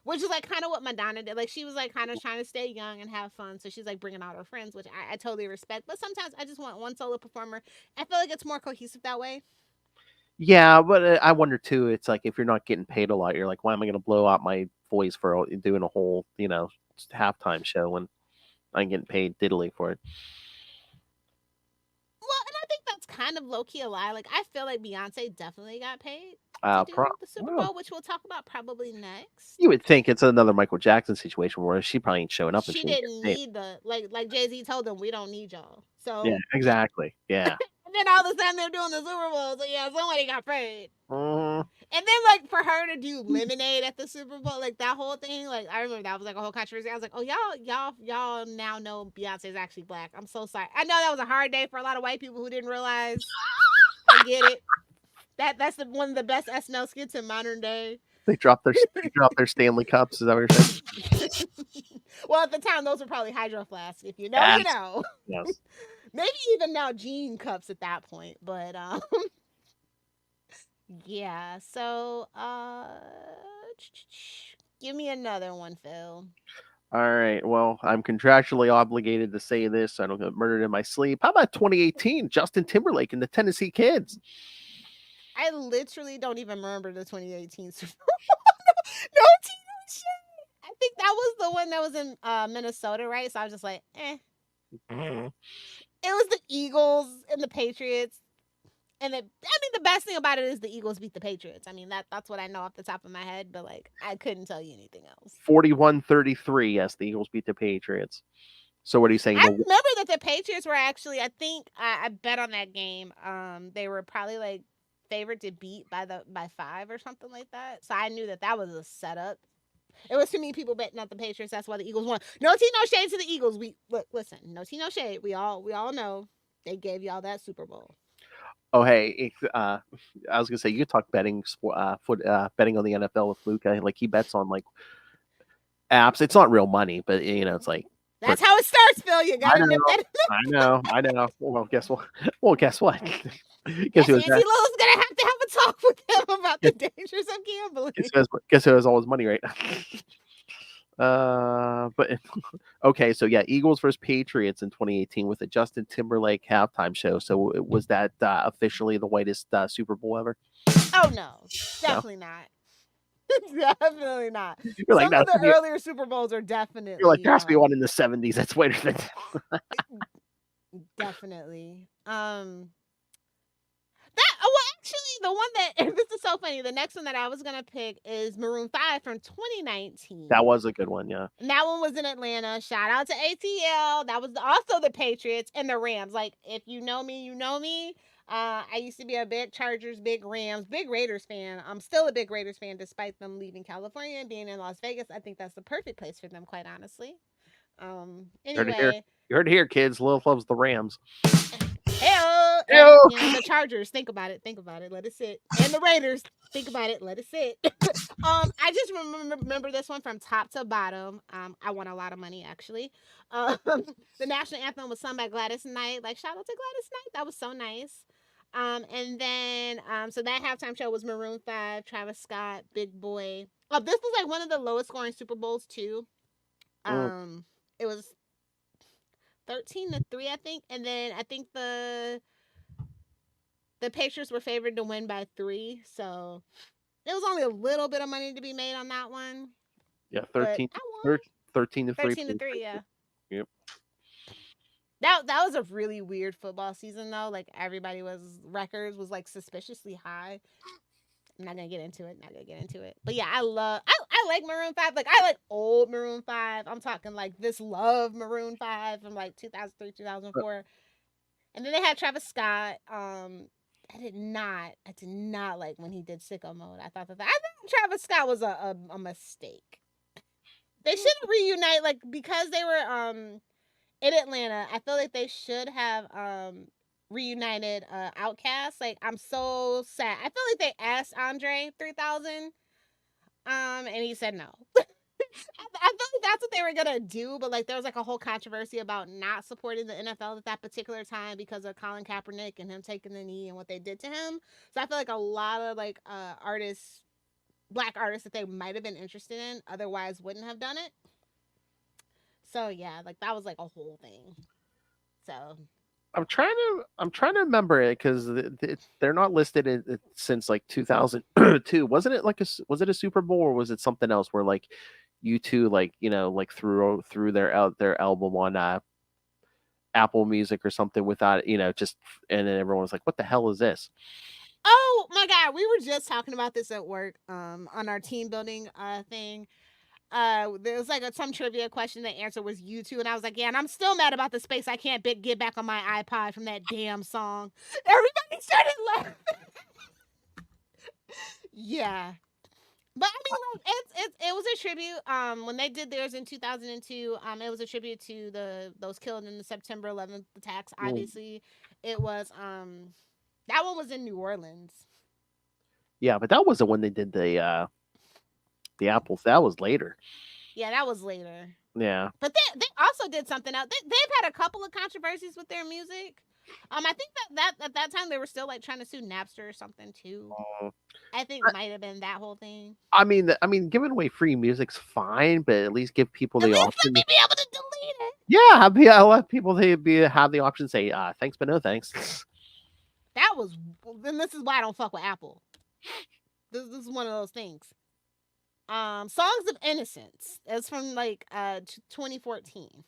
which is like kind of what Madonna did. Like she was like kind of trying to stay young and have fun, so she's like bringing out her friends, which I totally respect. But sometimes I just want one solo performer. I feel like it's more cohesive that way. Yeah, but I wonder too. It's like if you're not getting paid a lot, you're like, why am I going to blow out my voice for doing a whole, halftime show when I'm getting paid diddly for it? Well, and I think that's kind of low key a lie. Like I feel like Beyonce definitely got paid to do the Super Bowl, which we'll talk about probably next. You would think it's another Michael Jackson situation where she probably ain't showing up. She didn't need the like Jay-Z told them, we don't need y'all. So yeah, exactly. Yeah. And then all of a sudden they're doing the Super Bowl, so yeah, somebody got paid. Mm-hmm. And then like for her to do Lemonade at the Super Bowl, like that whole thing, like I remember that was like a whole controversy. I was like, oh y'all now know Beyonce's actually black. I'm so sorry. I know that was a hard day for a lot of white people who didn't realize. I get it. That's one of the best SNL skits in modern day. They dropped their Stanley Cups. Is that what you're saying? Well, at the time, those were probably Hydro Flasks. If you know, you know. Yes. Maybe even now Gene cups at that point. But yeah. So give me another one, Phil. All right. Well, I'm contractually obligated to say this so I don't get murdered in my sleep. How about 2018? Justin Timberlake and the Tennessee Kids. I literally don't even remember the 2018 Super Bowl. No shit. I think that was the one that was in Minnesota, right? So I was just like, eh. Mm-hmm. It was the Eagles and the Patriots. And the best thing about it is the Eagles beat the Patriots. I mean, that's what I know off the top of my head, but like I couldn't tell you anything else. 41-33. Yes, the Eagles beat the Patriots. So what are you saying? I remember that the Patriots were actually, I think I bet on that game. They were probably like favored to beat by 5 or something like that. So I knew that was a setup. It was too many people betting on the Patriots. That's why the Eagles won. No tea, no shade to the Eagles. Listen, no tea, no shade. We all know they gave y'all that Super Bowl. Oh, hey, I was gonna say you could talk betting betting on the NFL with Luca. Like he bets on like apps. It's not real money, but it's like that's how it starts, Phil. You gotta nip that. I know. Well, guess what? Guess Lilith's gonna have to have a talk with him about the dangers of gambling. Guess who has all his money right now? But okay, so yeah, Eagles versus Patriots in 2018 with the Justin Timberlake halftime show. So was that officially the whitest Super Bowl ever? Oh no, definitely not. Definitely not. You're Some of the earlier Super Bowls are definitely. You're like, there has to be one in the 70s. That's whiter than. Definitely. Actually, the one that this is so funny. The next one that I was gonna pick is Maroon 5 from 2019. That was a good one, yeah. And that one was in Atlanta. Shout out to ATL. That was also the Patriots and the Rams. Like, if you know me, you know me. I used to be a big Chargers, big Rams, big Raiders fan. I'm still a big Raiders fan despite them leaving California and being in Las Vegas. I think that's the perfect place for them, quite honestly. Anyway. You heard it here, kids. Lilith loves the Rams. The Chargers, think about it, let it sit. And the Raiders, think about it, let it sit. I just remember this one from top to bottom. I won a lot of money actually. The national anthem was sung by Gladys Knight. Like, shout out to Gladys Knight, that was so nice. And then so that halftime show was Maroon 5, Travis Scott, Big Boy. Oh, this was like one of the lowest scoring Super Bowls too. It was 13-3, I think. And then I think the the Patriots were favored to win by 3, so there was only a little bit of money to be made on that one. Yeah, But 13, I won 13 to 3. 13-3. Yeah. Yep. That was a really weird football season though. Like everybody records was like suspiciously high. I'm not gonna get into it. But yeah, I like Maroon 5. Like I like old Maroon 5. I'm talking like this love Maroon 5 from like 2003, 2004. And then they had Travis Scott. I did not like when he did Sicko Mode. I thought Travis Scott was a mistake. They should reunite, like, because they were in Atlanta. I feel like they should have reunited Outkast. Like, I'm so sad. I feel like they asked Andre 3000 and he said no. I feel like that's what they were gonna do, but like there was like a whole controversy about not supporting the NFL at that particular time because of Colin Kaepernick and him taking the knee and what they did to him. So I feel like a lot of like artists, black artists that they might have been interested in otherwise wouldn't have done it. So yeah, like that was like a whole thing. So I'm trying to remember it because they're not listed since like 2002. Wasn't it like was it a Super Bowl or was it something else where like U2 like like threw their album on Apple Music or something without just, and then everyone was like, what the hell is this? oh my god, we were just talking about this at work on our team building thing. There was like some trivia question. The answer was U2, and I was like, yeah, and I'm still mad about the space I can't get back on my iPod from that damn song. Everybody started laughing. Yeah, but I mean, like, it was a tribute. When they did theirs in 2002, it was a tribute to those killed in the September 11th attacks. Obviously, it was that one was in New Orleans. Yeah, but that wasn't when they did the Apples. That was later. Yeah, that was later. Yeah. But they also did something else. They've had a couple of controversies with their music. I think that at that time they were still like trying to sue Napster or something too. I think might have been that whole thing. I mean, giving away free music's fine, but at least give people the option. Let me be able to delete it. Yeah, let people have the option to say thanks, but no thanks. That was. Then this is why I don't fuck with Apple. This is one of those things. Songs of Innocence. It's from like 2014.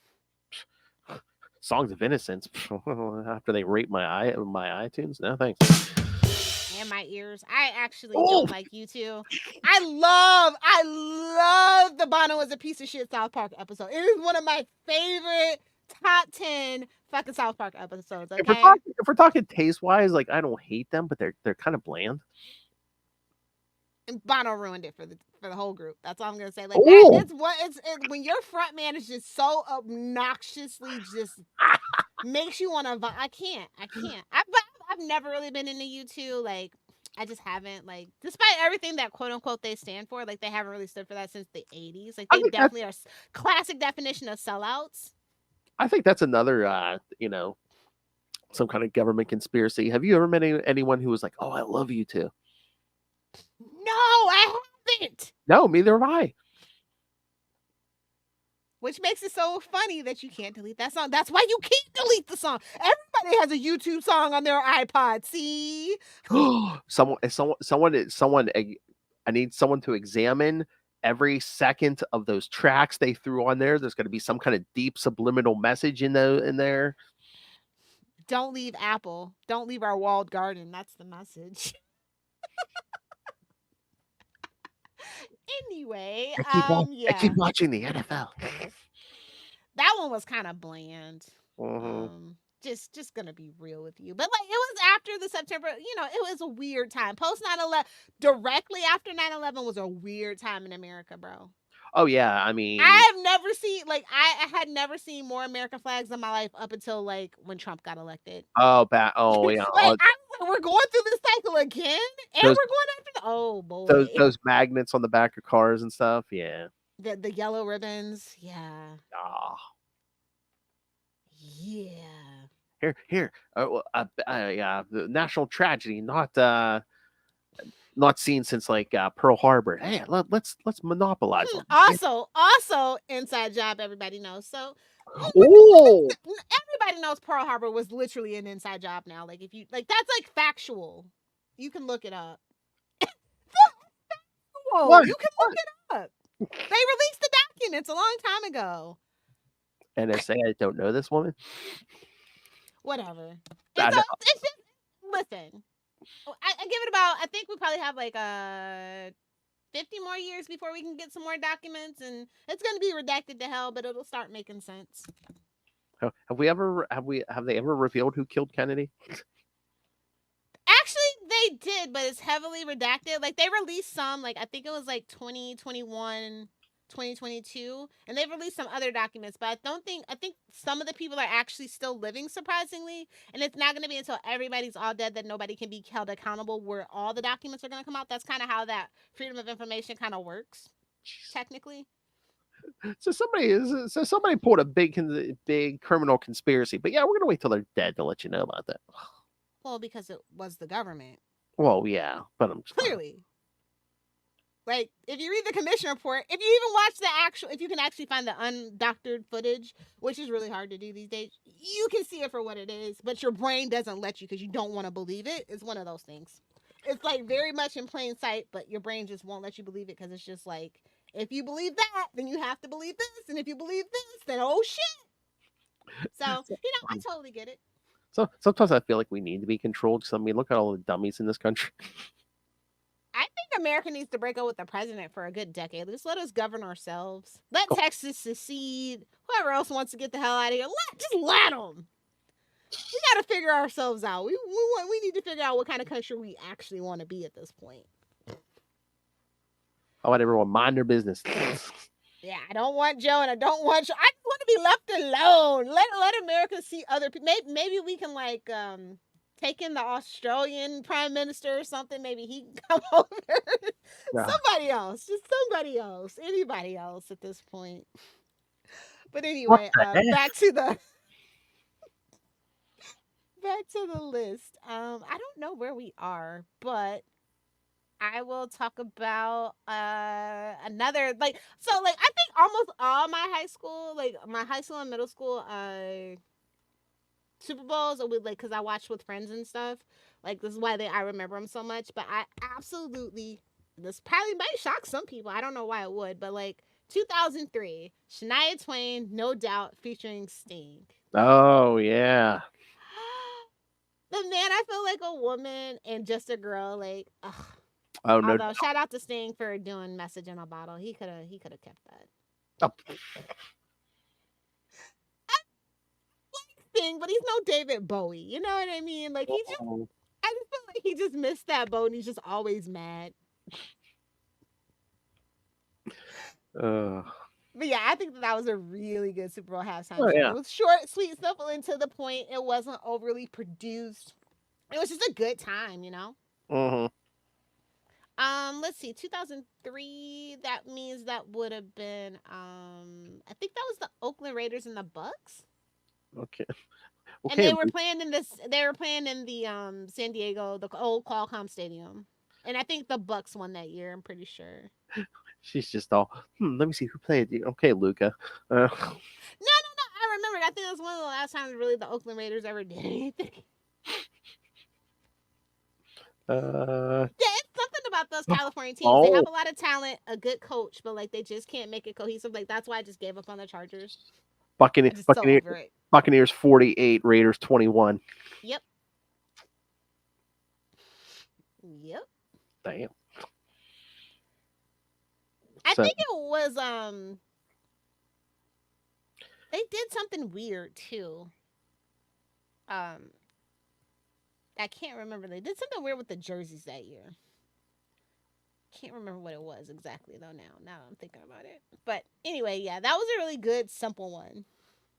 Songs of Innocence. After they rate my iTunes, no thanks. And my ears. I actually don't like U2. I love the Bono is a piece of shit South Park episode. It is one of my favorite top 10 fucking South Park episodes. Okay? If we're talking taste wise, like I don't hate them, but they're kind of bland. And Bono ruined it for the whole group. That's all I'm gonna say. Like it's when your front man is just so obnoxiously just makes you want to. I can't. I've never really been into U2. Like I just haven't. Like despite everything that quote unquote they stand for, like they haven't really stood for that since the 80s. Like they definitely are classic definition of sellouts. I think that's another some kind of government conspiracy. Have you ever met anyone who was like, "Oh, I love U2"? No, I haven't. No, neither have I. Which makes it so funny that you can't delete that song. That's why you can't delete the song. Everybody has a YouTube song on their iPod. See? someone. I need someone to examine every second of those tracks they threw on there. There's going to be some kind of deep subliminal message in there. Don't leave Apple. Don't leave our walled garden. That's the message. Anyway, I keep watching the NFL. That one was kind of bland. Mm-hmm. Just gonna be real with you, but like it was after the September. It was a weird time. Post 9/11, directly after 9/11 was a weird time in America, bro. Oh yeah, I mean, I had never seen more American flags in my life up until like when Trump got elected. Oh, yeah. Like, we're going through this cycle again, and we're going after oh boy, those magnets on the back of cars and stuff. Yeah, the yellow ribbons. Yeah. Yeah. Here. Yeah, the national tragedy, not not seen since like Pearl Harbor. Hey, let's monopolize them. Also, inside job, everybody knows. So Oh, everybody knows Pearl Harbor was literally an inside job now. Like if you like, that's like factual. You can look it up. Whoa, What? you can look it up. They released the documents a long time ago. NSA, I don't know this woman. Whatever. I And so know. it's just listen. I give it about. I think we probably have like 50 more years before we can get some more documents, and it's going to be redacted to hell, but it'll start making sense. Have they ever revealed who killed Kennedy? Actually, they did, but it's heavily redacted. Like they released some, like I think it was like 2021, 2022, and they've released some other documents, but I think some of the people are actually still living, surprisingly, and it's not going to be until everybody's all dead that nobody can be held accountable where all the documents are going to come out. That's kind of how that freedom of information kind of works, technically. So somebody pulled a big criminal conspiracy. But yeah, we're gonna wait till they're dead to let you know about that. Well, because it was the government. Well, yeah, but I'm Clearly. Like, if you read the commission report, if you even watch if you can actually find the undoctored footage, which is really hard to do these days, you can see it for what it is, but your brain doesn't let you because you don't want to believe it. It's one of those things. It's like very much in plain sight, but your brain just won't let you believe it because it's just like, if you believe that, then you have to believe this, and if you believe this, then oh shit. So, I totally get it. So sometimes I feel like we need to be controlled. Because I mean, look at all the dummies in this country. I think America needs to break up with the president for a good decade. Just let us govern ourselves. Let Oh. Texas secede. Whoever else wants to get the hell out of here, just let them. We got to figure ourselves out. We need to figure out what kind of country we actually want to be at this point. I want everyone mind their business. Yeah, I don't want Joe, and I don't want. I just want to be left alone. Let America see other people. Maybe we can like take in the Australian prime minister or something. Maybe he can come over. Yeah. Somebody else, just somebody else, anybody else at this point. But anyway, back to the list. I don't know where we are, but I will talk about another I think almost all my high school and middle school Super Bowls are with because I watched with friends and stuff. Like this is why I remember them so much. But I absolutely, this probably might shock some people. I don't know why it would, but 2003, Shania Twain, No Doubt, featuring Sting. Oh yeah. The Man I Feel Like a Woman and Just a Girl, ugh. Oh no. Although shout out to Sting for doing Message in a Bottle. He could have kept that. Oh. Sting, but he's no David Bowie. You know what I mean? I just feel like he just missed that boat and he's just always mad. But yeah, I think that was a really good Super Bowl halftime show. Yeah. It was short, sweet, simple, and to the point. It wasn't overly produced. It was just a good time, Mm-hmm. Let's see, 2003. That means that would have been I think that was the Oakland Raiders and the Bucks. Okay. And they were playing in the San Diego, the old Qualcomm Stadium. And I think the Bucks won that year, I'm pretty sure. She's just all, let me see who played. Okay, Luca. No. I remember. I think that was one of the last times really the Oakland Raiders ever did anything. Yeah, it's something about those California teams. They have a lot of talent, a good coach, but they just can't make it cohesive. That's why I just gave up on the Chargers. Buccaneers 48, Raiders 21. Yep. Damn. I think it was they did something weird too. I can't remember. They did something weird with the jerseys that year. Can't remember what it was exactly though now I'm thinking about it. But anyway, yeah, that was a really good simple one.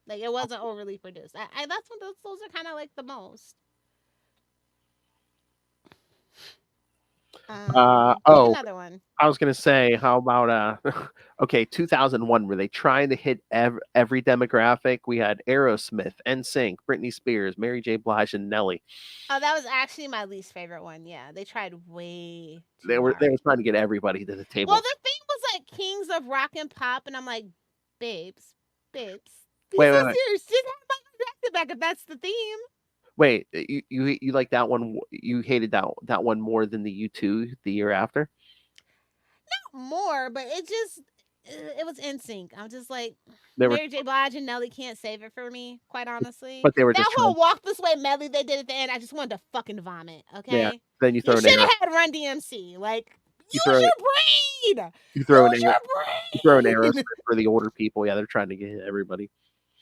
It wasn't overly produced. I that's what those are kind of the most. Pick Oh, another one. I was gonna say, how about okay, 2001. Were they trying to hit every demographic? We had Aerosmith, NSYNC, Britney Spears, Mary J. Blige, and Nelly. Oh, that was actually my least favorite one. Yeah, they tried way too They were hard. trying to get everybody to the table. Well, the thing was like Kings of Rock and Pop, and I'm like, babes, be Wait, so wait, wait. serious. Just have Michael Jackson back if that's the theme. Wait, you like that one? You hated that one more than the U2 the year after? More, but it was in sync. I'm just like, They were, Mary J. Blige and Nelly can't save it for me, quite honestly. but they were That just whole trying. Walk This Way medley they did at the end, I just wanted to fucking vomit. Okay, Yeah. Then you you throw an should have Aero, had Run DMC. Like, you use throw your brain. you throw an Use Aero, your you throw an brain. Aerosmith for the older people. Yeah, they're trying to get everybody.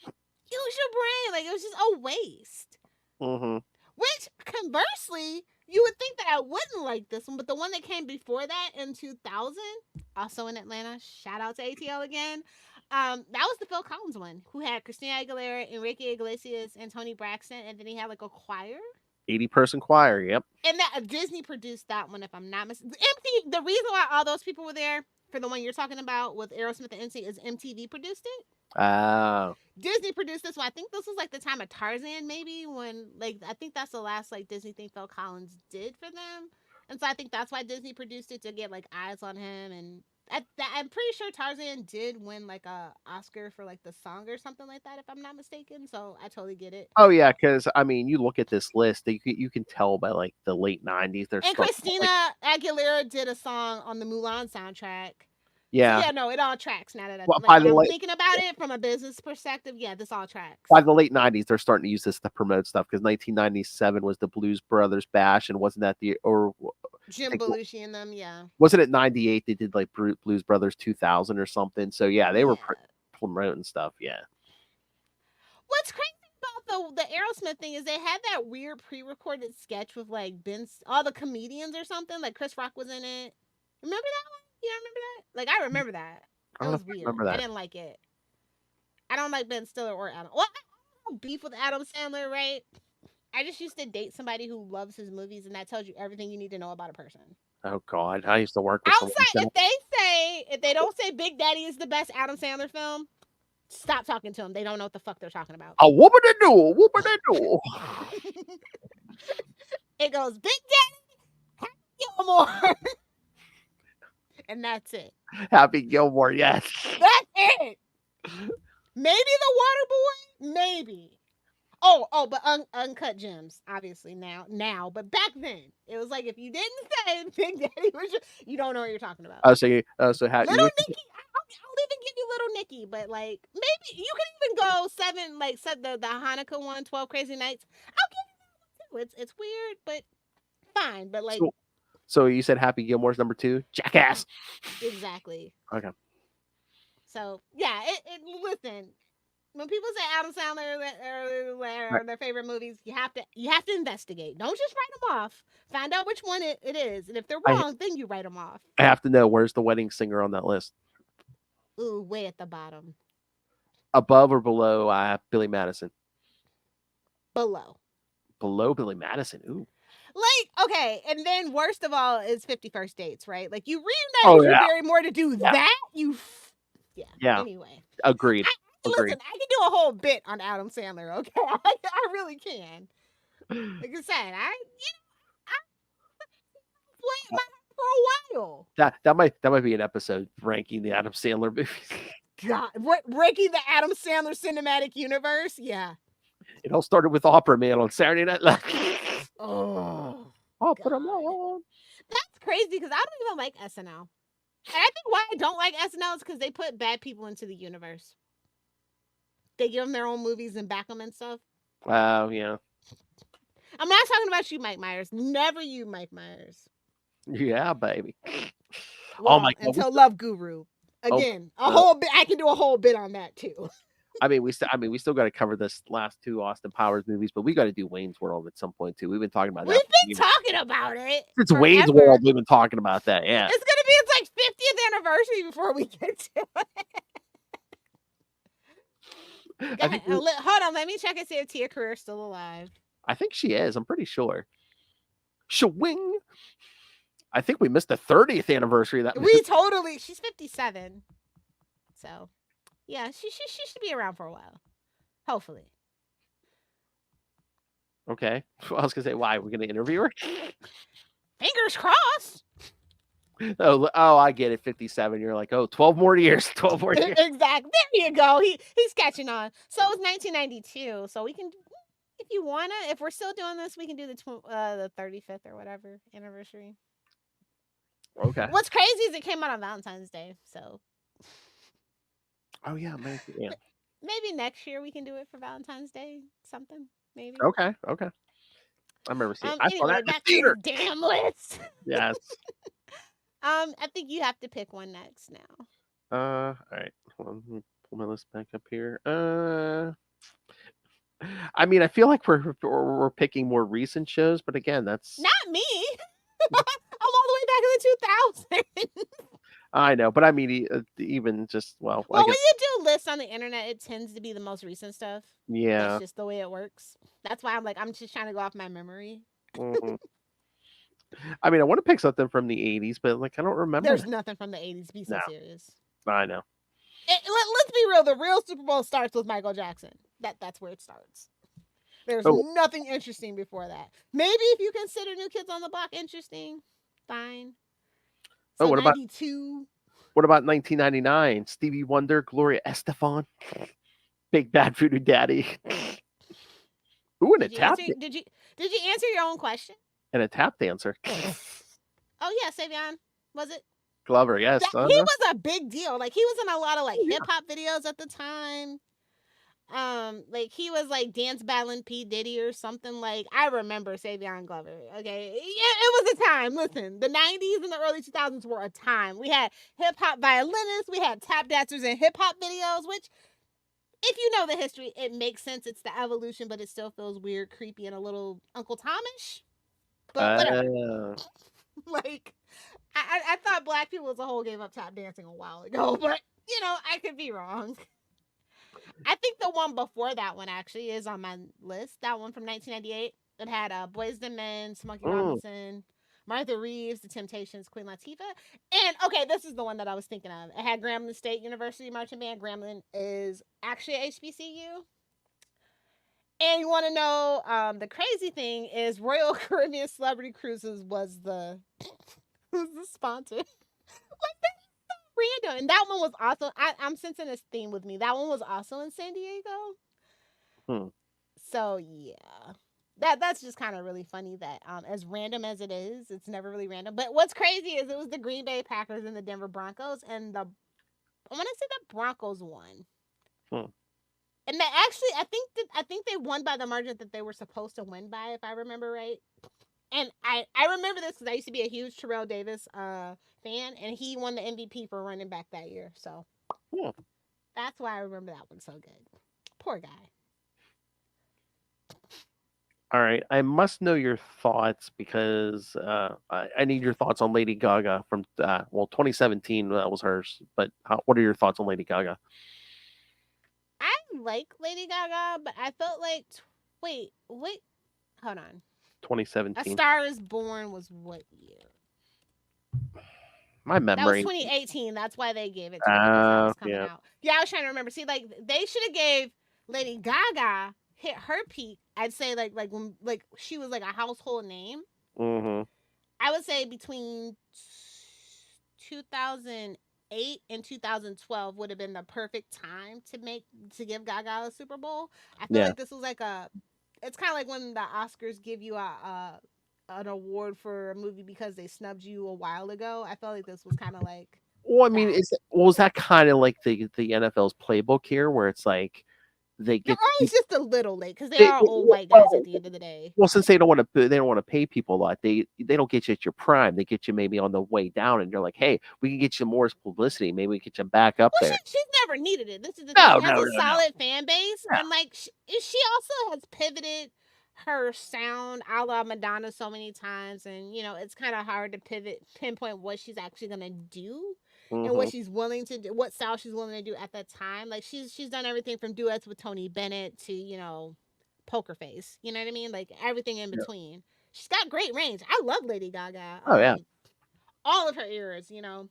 Use your brain. Like, it was just a waste. Mm-hmm. Which, conversely, you would think that I wouldn't like this one, but the one that came before that in 2000, also in Atlanta, shout out to ATL again. That was the Phil Collins one, who had Christina Aguilera, Enrique Iglesias, and Tony Braxton, and then he had like a choir. 80-person choir. Yep. And that Disney produced that one, if I'm not mistaken. The reason why all those people were there for the one you're talking about with Aerosmith and NSYNC is MTV produced it. Oh. Disney produced this one. I think this was like the time of Tarzan, maybe, when like I think that's the last like Disney thing Phil Collins did for them, and so I think that's why Disney produced it, to get like eyes on him. And I'm pretty sure Tarzan did win like a Oscar for like the song or something like that, if I'm not mistaken. So I totally get it. Oh yeah, because I mean, you look at this list, you can tell by like the late '90s. They're And starting Christina Aguilera did a song on the Mulan soundtrack. yeah. So yeah, no, it all tracks now that Well, when I'm thinking about it from a business perspective. Yeah, this all tracks. by the late '90s, they're starting to use this to promote stuff because 1997 was the Blues Brothers Bash, and wasn't that the or Jim Belushi and them, yeah. wasn't it '98 they did like Blues Brothers 2000 or something? So yeah, they were promoting stuff. Yeah. What's crazy about the Aerosmith thing is they had that weird pre-recorded sketch with like all the comedians or something. Like Chris Rock was in it. Remember that one? You remember that? Like I remember that. That was weird. I didn't like it. I don't like Ben Stiller or Adam. Well, I don't beef with Adam Sandler, right? I just used to date somebody who loves his movies, and that tells you everything you need to know about a person. Oh God, I used to work with Outside, if they don't say Big Daddy is the best Adam Sandler film, stop talking to them. They don't know what the fuck they're talking about. A whoopin' a do, whoopin' a do. It goes Big Daddy, Happy Gilmore, and that's it. Happy Gilmore, yes. That's it. Maybe the Water Boy, maybe. Oh, but Uncut Gems, obviously now, but back then it was like if you didn't say Big Daddy was you don't know what you're talking about. Oh, so Little Nicky, I'll even give you Little Nicky, but like maybe you can even go the Hanukkah one, 12 Crazy Nights. I'll give you that one too. It's weird, but fine. But like, so you said Happy Gilmore's number 2, Jackass. Exactly. Okay. So yeah, listen. When people say Adam Sandler or their favorite movies, you have to investigate. Don't just write them off. Find out which one it is, and if they're wrong, then you write them off. I have to know, where's the Wedding Singer on that list? Ooh, way at the bottom. Above or below Billy Madison? Below. Below Billy Madison. Ooh. Like, okay, and then worst of all is 50 First Dates, right? Like you reunite Drew Barrymore to do that. Yeah. Anyway, agreed. Listen, I can do a whole bit on Adam Sandler, okay? I really can. Like I said, I played my for a while. That might be an episode ranking the Adam Sandler movies. God, what ranking the Adam Sandler cinematic universe? Yeah. It all started with Opera Man on Saturday Night Live. Opera Man. That's crazy because I don't even like SNL. And I think why I don't like SNL is because they put bad people into the universe. They give them their own movies and back them and stuff. Oh, yeah. I'm not talking about you, Mike Myers. Never you, Mike Myers. Yeah, baby. Well, oh my God. Until Love Guru. Again, a whole bit. I can do a whole bit on that too. we still got to cover this last 2 Austin Powers movies, but we got to do Wayne's World at some point too. We've been talking about that. We've been talking about it. It's Wayne's World. We've been talking about that. Yeah. It's gonna be its like 50th anniversary before we get to it. Hold on, let me check and see if Tia Carrere's still alive. I think she is. I'm pretty sure. Shwing. I think we missed the 30th anniversary of that. We totally. She's 57. So, yeah, she should be around for a while. Hopefully. Okay. I was gonna say, why? We're gonna interview her? Fingers crossed. Oh, I get it. 57. You're like, 12 more years. 12 more years. Exactly. There you go. He's catching on. So it was 1992. So we can, if you wanna, if we're still doing this, we can do the 35th or whatever anniversary. Okay. What's crazy is it came out on Valentine's Day. So. Oh yeah, maybe. Yeah. Maybe next year we can do it for Valentine's Day. Something. Maybe. Okay. I remember seeing. I saw Anyway, that in the back to theater. the damn list. Yes. I think you have to pick one next now. All right. Hold on, let me pull my list back up here. I mean, I feel like we're picking more recent shows, but again, that's Not me. I'm all the way back in the 2000s. I know, but I mean, even just well, I Well, when guess, you do lists on the internet, it tends to be the most recent stuff. yeah. That's just the way it works. That's why I'm just trying to go off my memory. Mhm. I mean, I want to pick something from the 80s, but like I don't remember. There's nothing from the 80s. Be so No. serious. I know. Let's be real. The real Super Bowl starts with Michael Jackson. That's where it starts. There's nothing interesting before that. Maybe if you consider New Kids on the Block interesting, fine. So what about 92? What about 1999? Stevie Wonder, Gloria Estefan, Big Bad Voodoo Daddy. Ooh, and a tap Did you answer your own question? and a tap dancer. Oh yeah, Savion. Was it? Glover, yes. He was a big deal. Like he was in a lot of like hip hop videos at the time. Like he was like dance battling P. Diddy or something. Like I remember Savion Glover. Okay, yeah, it was a time. Listen, the 90s and the early 2000s were a time. We had hip hop violinists, we had tap dancers in hip hop videos. Which, if you know the history, it makes sense. It's the evolution, but it still feels weird, creepy, and a little Uncle Tomish. But whatever. Like. I thought black people as a whole gave up tap dancing a while ago, but I could be wrong. I think the one before that one actually is on my list. That one from 1998. It had Boyz II Men, Smokey Robinson, Martha Reeves, The Temptations, Queen Latifah. And okay, this is the one that I was thinking of. It had Grambling State University Marching Band. Grambling is actually HBCU. And you want to know the crazy thing is Royal Caribbean Celebrity Cruises was the sponsor. Like that's so random. And that one was also I'm sensing this theme with me. That one was also in San Diego. So yeah. That's just kind of really funny that as random as it is, it's never really random. But what's crazy is it was the Green Bay Packers and the Denver Broncos, and I want to say the Broncos won. And they actually I think they won by the margin that they were supposed to win by, if I remember right. And I remember this because I used to be a huge Terrell Davis fan, and he won the MVP for running back that year. So that's why I remember that one so good. Poor guy. All right, I must know your thoughts because I need your thoughts on Lady Gaga from 2017 was hers. But what are your thoughts on Lady Gaga? I like Lady Gaga, but I felt like wait, hold on. 2017. A Star Is Born was what year? My memory. That was 2018. That's why they gave it to her. That was coming out. Yeah, I was trying to remember. See, like they should have gave Lady Gaga hit her peak. I'd say like when she was like a household name. Mm-hmm. I would say between 2008 and 2012 would have been the perfect time to give Gaga a Super Bowl. I feel like this was like it's kind of like when the Oscars give you an award for a movie because they snubbed you a while ago. I felt like this was kind of like. Well, I mean, was that kind of like the NFL's playbook here, where it's like they get always just a little late because they are old white guys at the end of the day. Well, since they don't want to pay people a lot, they don't get you at your prime. They get you maybe on the way down, and you're like, hey, we can get you more publicity. Maybe we get you back up there. She's never needed it. This is the thing. She has a solid fan base, and like she also has pivoted her sound a la Madonna so many times, and it's kind of hard to pinpoint what she's actually gonna do. And what she's willing to do, what style she's willing to do at that time. Like she's done everything from duets with Tony Bennett to Poker Face. You know what I mean? Like everything in between. She's got great range. I love Lady Gaga. Oh yeah. all of her eras, you know.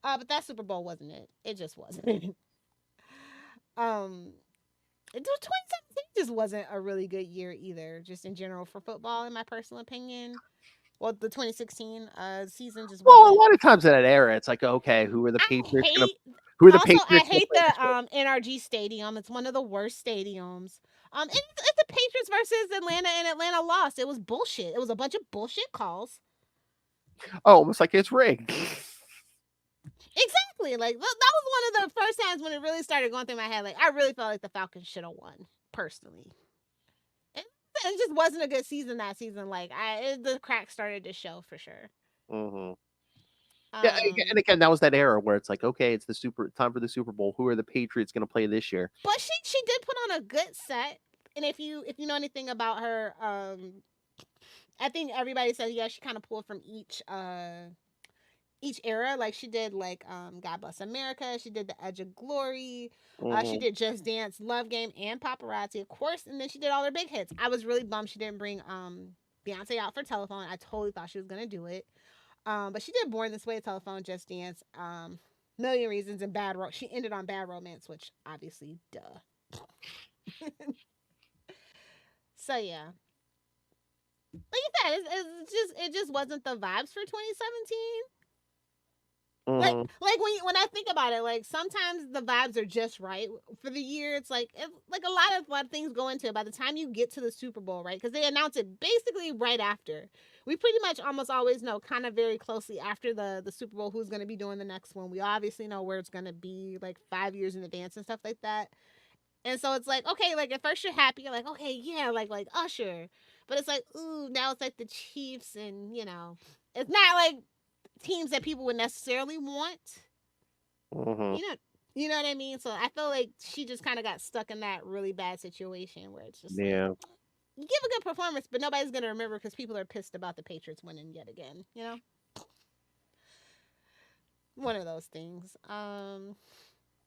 But that Super Bowl wasn't it. It just wasn't. 2017 just wasn't a really good year either, just in general for football, in my personal opinion. Well, the 2016 season just Well, a wasn't. lot of times in that era, it's like, okay, who are the I Patriots gonna hate. who are the Also, I Patriots gonna hate play this the year? NRG Stadium. It's one of the worst stadiums. It's the Patriots versus Atlanta, and Atlanta lost. It was bullshit. It was a bunch of bullshit calls. Oh, almost like it's rigged. Exactly. Like that was one of the first times when it really started going through my head. Like I really felt like the Falcons should have won, personally. It just wasn't a good season that season. Like the cracks started to show for sure. Mm-hmm. Yeah, and again, that was that era where it's like, okay, it's time for the Super Bowl. Who are the Patriots going to play this year? But she did put on a good set, and if you know anything about her, I think everybody said she kind of pulled from each era. Like she did like God Bless America, she did The Edge of Glory, she did Just Dance, Love Game, and Paparazzi, of course, and then she did all her big hits. I was really bummed she didn't bring Beyonce out for Telephone. I totally thought she was gonna do it. But she did Born This Way, Telephone, Just Dance, Million Reasons, and She ended on Bad Romance, which obviously, duh. So yeah, like you said, it just wasn't the vibes for 2017. Mm-hmm. Like when I think about it, like sometimes the vibes are just right for the year. It's like a lot of things go into it by the time you get to the Super Bowl, right? Because they announce it basically right after. We pretty much almost always know kind of very closely after the Super Bowl who's going to be doing the next one. We obviously know where it's going to be like 5 years in advance and stuff like that. And so it's like, okay, like at first you're happy, you're like, okay, yeah, like Usher. But it's like, ooh, now it's like the Chiefs, and it's not like teams that people would necessarily want. Mm-hmm. You know what I mean? So I feel like she just kind of got stuck in that really bad situation where it's just like, Yeah. you give a good performance, but nobody's gonna remember because people are pissed about the Patriots winning yet again. One of those things. Let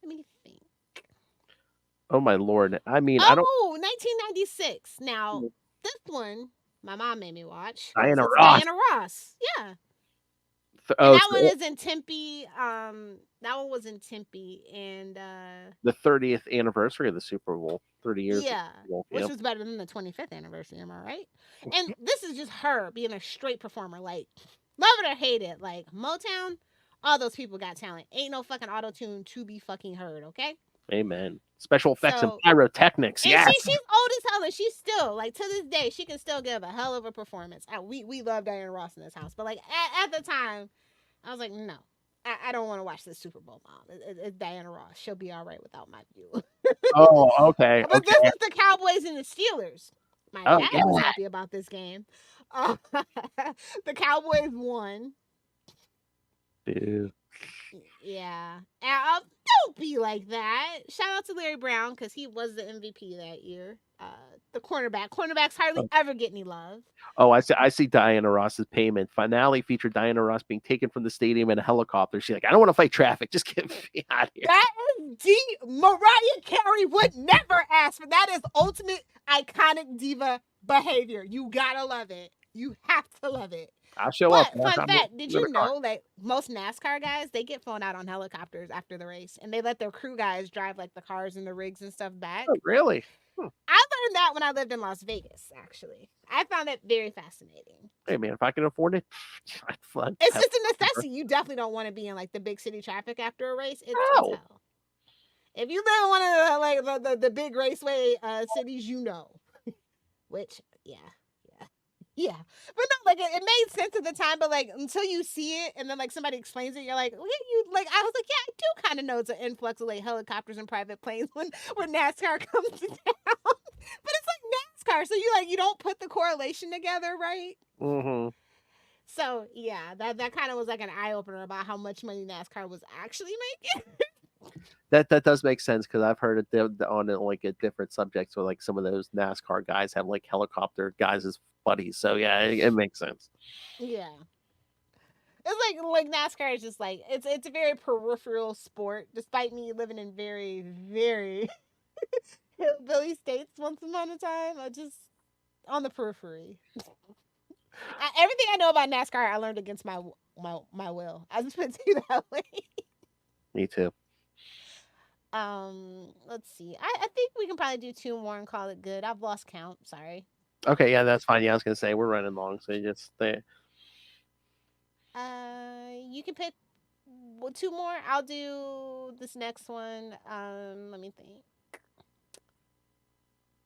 me think. Oh my lord! I mean, I don't. 1996. Now this one, my mom made me watch. Diana It's Ross. Diana Ross. Yeah. Oh, And that one is in Tempe. That one was in Tempe, and the 30th anniversary of the Super Bowl. 30 years. yeah, Bowl. which Yep. was better than the 25th anniversary. Am I right? And this is just her being a straight performer. Like, love it or hate it. Like Motown, all those people got talent. Ain't no fucking auto tune to be fucking heard. Okay. Amen. Special effects and So, pyrotechnics. and Yes. she's old as hell, and she's still like to this day she can still give a hell of a performance. We love Diana Ross in this house, but like at the time, I was like, no, I don't want to watch this Super Bowl, Mom. It's Diana Ross. She'll be all right without my view. Oh, okay. But Okay. this is the Cowboys and the Steelers. My Oh, dad yeah. was happy about this game. The Cowboys won. Ew. Yeah. Don't be like that. Shout out to Larry Brown because he was the MVP that year. The cornerback. Cornerbacks hardly ever get any love. Oh, I see Diana Ross's payment. Finale featured Diana Ross being taken from the stadium in a helicopter. She's like, I don't want to fight traffic. Just get me out of here. That is Mariah Carey would never ask for. That is ultimate iconic diva behavior. You gotta love it. You have to love it. I'll show But up. fun fact, did you know that most NASCAR guys, they get flown out on helicopters after the race, and they let their crew guys drive like the cars and the rigs and stuff back? Oh, really? I learned that when I lived in Las Vegas, actually. I found it very fascinating. Hey, man, if I can afford it, I'd fly. It's just a necessity. You definitely don't want to be in like the big city traffic after a race. It's hell. If you live in one of the big raceway cities, which, yeah. But no, like it made sense at the time, but like until you see it and then like somebody explains it, you're like, well, I was like, yeah, I do kind of know it's an influx of like helicopters and private planes when NASCAR comes to town. But it's like NASCAR, so you don't put the correlation together, right? Mm-hmm. So yeah, that kind of was like an eye opener about how much money NASCAR was actually making. That does make sense because I've heard it on like a different subjects where like some of those NASCAR guys have like helicopter guys as buddies. So yeah, it makes sense. Yeah. It's like NASCAR is just like it's a very peripheral sport, despite me living in very, very hillbilly states once upon a time. I just on the periphery. Everything I know about NASCAR I learned against my my will. I just put it to you that way. Me too. Let's see. I think we can probably do 2 more and call it good. I've lost count. Sorry. Okay, yeah, that's fine. Yeah, I was gonna say we're running long, so you just stay. You can pick 2 more. I'll do this next one. Let me think.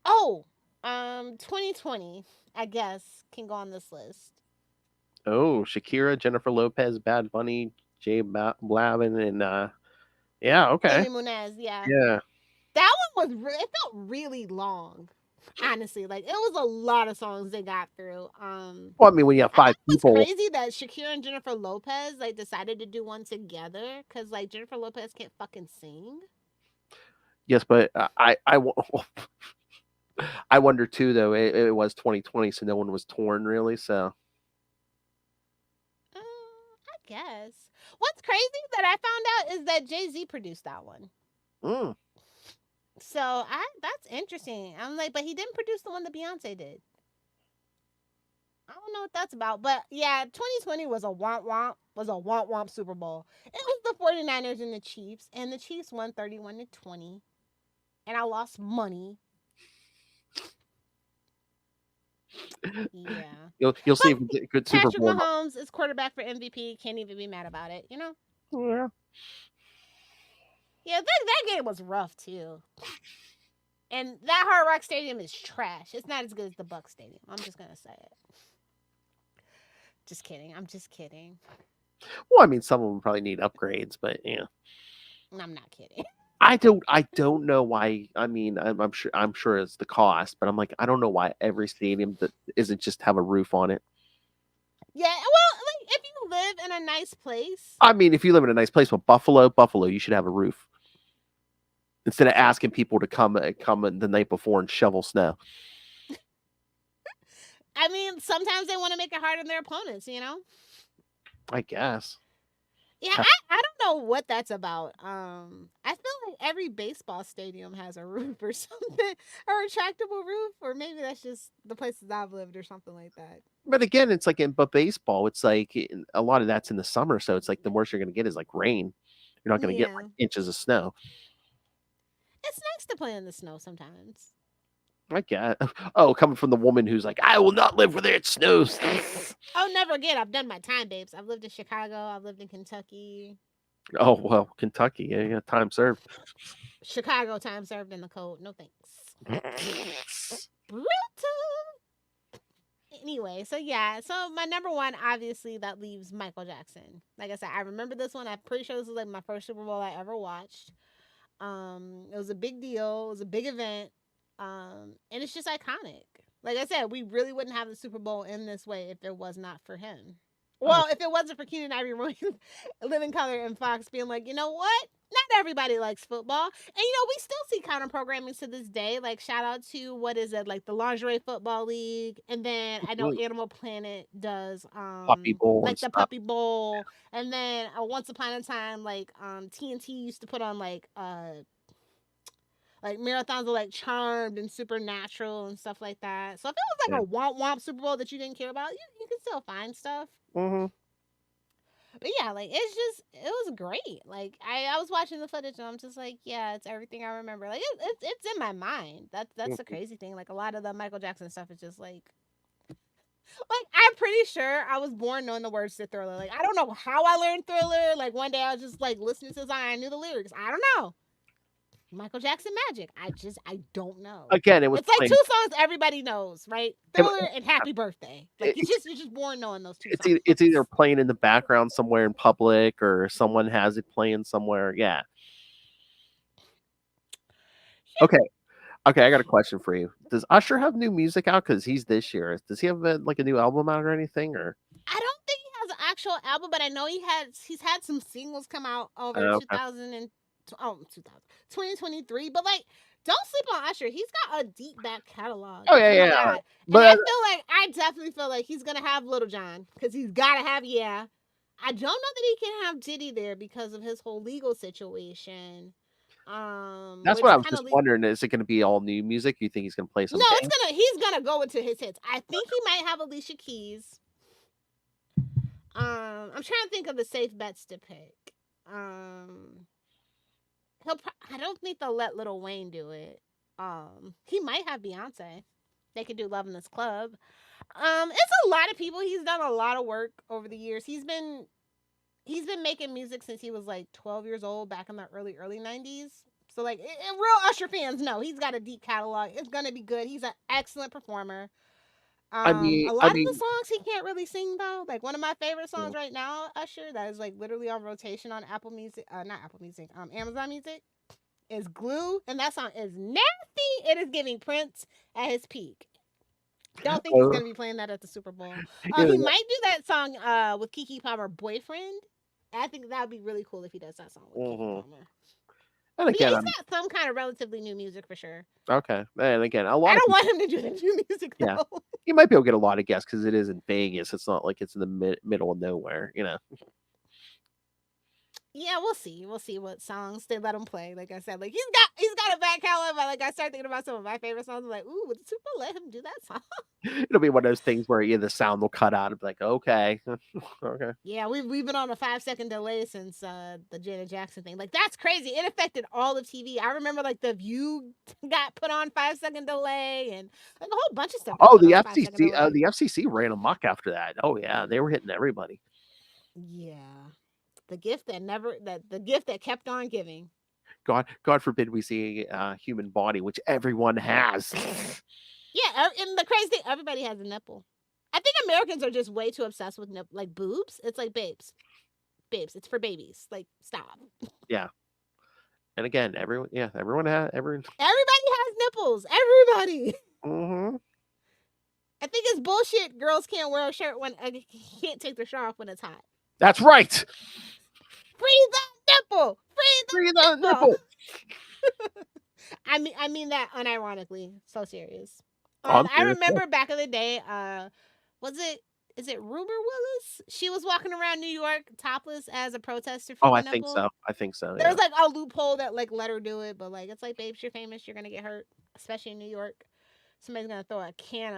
Oh, 2020, I guess, can go on this list. Oh, Shakira, Jennifer Lopez, Bad Bunny, Jay Blavin, and yeah, okay, Amy Munez, yeah. yeah. That one was it felt really long. Honestly, like it was a lot of songs they got through. Well, I mean, when you have 5 it's people, crazy that Shakira and Jennifer Lopez like decided to do one together because like Jennifer Lopez can't fucking sing. yes, but I wonder too, though. It was 2020, so no one was torn really. So I guess. What's crazy that I found out is that Jay-Z produced that one. mm. So that's interesting. I'm like, but he didn't produce the one that Beyonce did. I don't know what that's about, but yeah, 2020 was a womp Super Bowl. It was the 49ers and the Chiefs, and the Chiefs won 31-20, and I lost money. Yeah, You'll see if you get a good Super Patrick Bowl. Mahomes is quarterback for MVP. Can't even be mad about it, you know. Yeah. Yeah, that game was rough too. And that Hard Rock Stadium is trash. It's not as good as the Bucs Stadium. I'm just gonna say it. Just kidding. I'm just kidding. Well, I mean, some of them probably need upgrades, but yeah. I'm not kidding. I don't know why. I mean, I'm sure it's the cost, but I'm like, I don't know why every stadium that isn't just have a roof on it. Yeah, well, like if you live in a nice place. I mean, if you live in a nice place, but Buffalo, you should have a roof instead of asking people to come the night before and shovel snow. I mean, sometimes they want to make it hard on their opponents, you know? I guess. Yeah, I don't know what that's about. I feel like every baseball stadium has a roof or something, or a retractable roof, or maybe that's just the places I've lived or something like that. But again, it's like but baseball, it's like a lot of that's in the summer, so it's like the worst you're going to get is like rain. You're not going to get like inches of snow. It's nice to play in the snow sometimes. I guess. Oh, coming from the woman who's like, I will not live where it snows. Oh, never again. I've done my time, babes. I've lived in Chicago. I've lived in Kentucky. Oh, well, Kentucky. Yeah, time served. Chicago, time served in the cold. No thanks. Brutal. Anyway, so yeah. So my number one, obviously, that leaves Michael Jackson. Like I said, I remember this one. I'm pretty sure this was like my first Super Bowl I ever watched. It was a big deal. It was a big event. And it's just iconic. Like I said, we really wouldn't have the Super Bowl in this way if it was not for him. Well, if it wasn't for Keenan Ivory Williams, Living Color, and Fox being like, you know what? Not everybody likes football. And, we still see counter programming to this day. Like, shout out to, like the Lingerie Football League. And then I know Animal Planet does, Puppy Bowl. Like the Puppy Bowl. And then once upon a time, like, TNT used to put on, like marathons of like Charmed and Supernatural and stuff like that. So if it was like a womp Super Bowl that you didn't care about, you can still find stuff. Mm-hmm. But yeah, like it was great. Like I was watching the footage and I'm just like, yeah, it's everything I remember. Like it's in my mind. That's the crazy thing. Like a lot of the Michael Jackson stuff is just like I'm pretty sure I was born knowing the words to Thriller. Like I don't know how I learned Thriller. Like one day I was just like listening to the song, I knew the lyrics. I don't know. Michael Jackson magic. I don't know. Again, it was like 2 songs everybody knows, right? Thriller and Happy Birthday. Like you're just born knowing those 2 songs. It's either playing in the background somewhere in public or someone has it playing somewhere. Yeah. Okay, I got a question for you. Does Usher have new music out? Because he's this year. Does he have a new album out or anything? Or I don't think he has an actual album, but I know he's had some singles come out over 2023, but like don't sleep on Usher. He's got a deep back catalog. Oh yeah. But I definitely feel like he's gonna have Little John because he's gotta have I don't know that he can have Diddy there because of his whole legal situation. That's what I was just wondering. Is it going to be all new music? You think he's going to play some? No, he's gonna go into his hits. I think he might have Alicia Keys. I'm trying to think of the safe bets to pick. I don't think they'll let Lil Wayne do it. He might have Beyonce. They could do Love in This Club. It's a lot of people. He's done a lot of work over the years. He's been making music since he was like 12 years old, back in the early 90s. So like, real Usher fans know he's got a deep catalog. It's gonna be good. He's an excellent performer. I mean, A lot of the songs he can't really sing though. Like one of my favorite songs right now, Usher, that is like literally on rotation on Apple Music, not Apple Music, Amazon Music, is Glue, and that song is nasty. It is giving Prince at his peak. Don't think he's gonna be playing that at the Super Bowl. He might do that song with Keke Palmer, Boyfriend. I think that would be really cool if he does that song with Keke Palmer. And again, he's got some kind of relatively new music for sure. Okay, and again, I don't want him to do the new music though. Yeah, he might be able to get a lot of guests because it is in Vegas. It's not like it's in the middle of nowhere, you know. Yeah, we'll see. We'll see what songs they let him play. Like I said, like he's got a back catalog. But like I started thinking about some of my favorite songs. I'm like, ooh, would the Super Bowl let him do that song? It'll be one of those things where the sound will cut out and be like, okay, okay. Yeah, we've been on a 5-second delay since the Janet Jackson thing. Like that's crazy. It affected all of TV. I remember like The View got put on 5-second delay and like a whole bunch of stuff. Oh, the FCC, the FCC ran amok after that. Oh yeah, they were hitting everybody. Yeah. The gift that kept on giving. God forbid we see a human body, which everyone has. Yeah, and the crazy thing, everybody has a nipple. I think Americans are just way too obsessed with like boobs. It's like babes, it's for babies. Like stop. Yeah, and again, everyone has Everybody has nipples. Everybody. Mm-hmm. I think it's bullshit. Girls can't wear a shirt when can't take their shirt off when it's hot. That's right. Free that nipple. Free that nipple. I mean that unironically. So serious. I remember back in the day. Is it Ruber Willis? She was walking around New York topless as a protester for the nipple. I think so. There was like a loophole that like let her do it, but like it's like, babes, you're famous, you're gonna get hurt, especially in New York. Somebody's gonna throw a can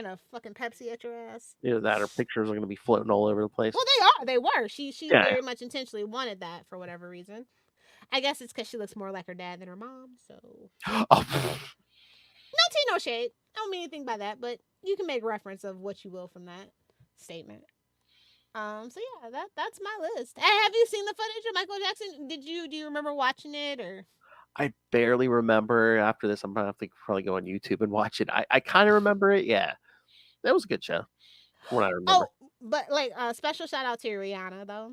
of fucking Pepsi at your ass. Either that or pictures are gonna be floating all over the place. Well, they were. She very much intentionally wanted that for whatever reason. I guess it's because she looks more like her dad than her mom. So no tea, no shade. I don't mean anything by that, but you can make reference of what you will from that statement. So yeah, that's my list. Have you seen the footage of Michael Jackson? Do you remember watching it or? I barely remember. After this, I'm gonna have to probably go on YouTube and watch it. I kind of remember it. Yeah, that was a good show. From what I remember. Oh, but like special shout out to Rihanna though.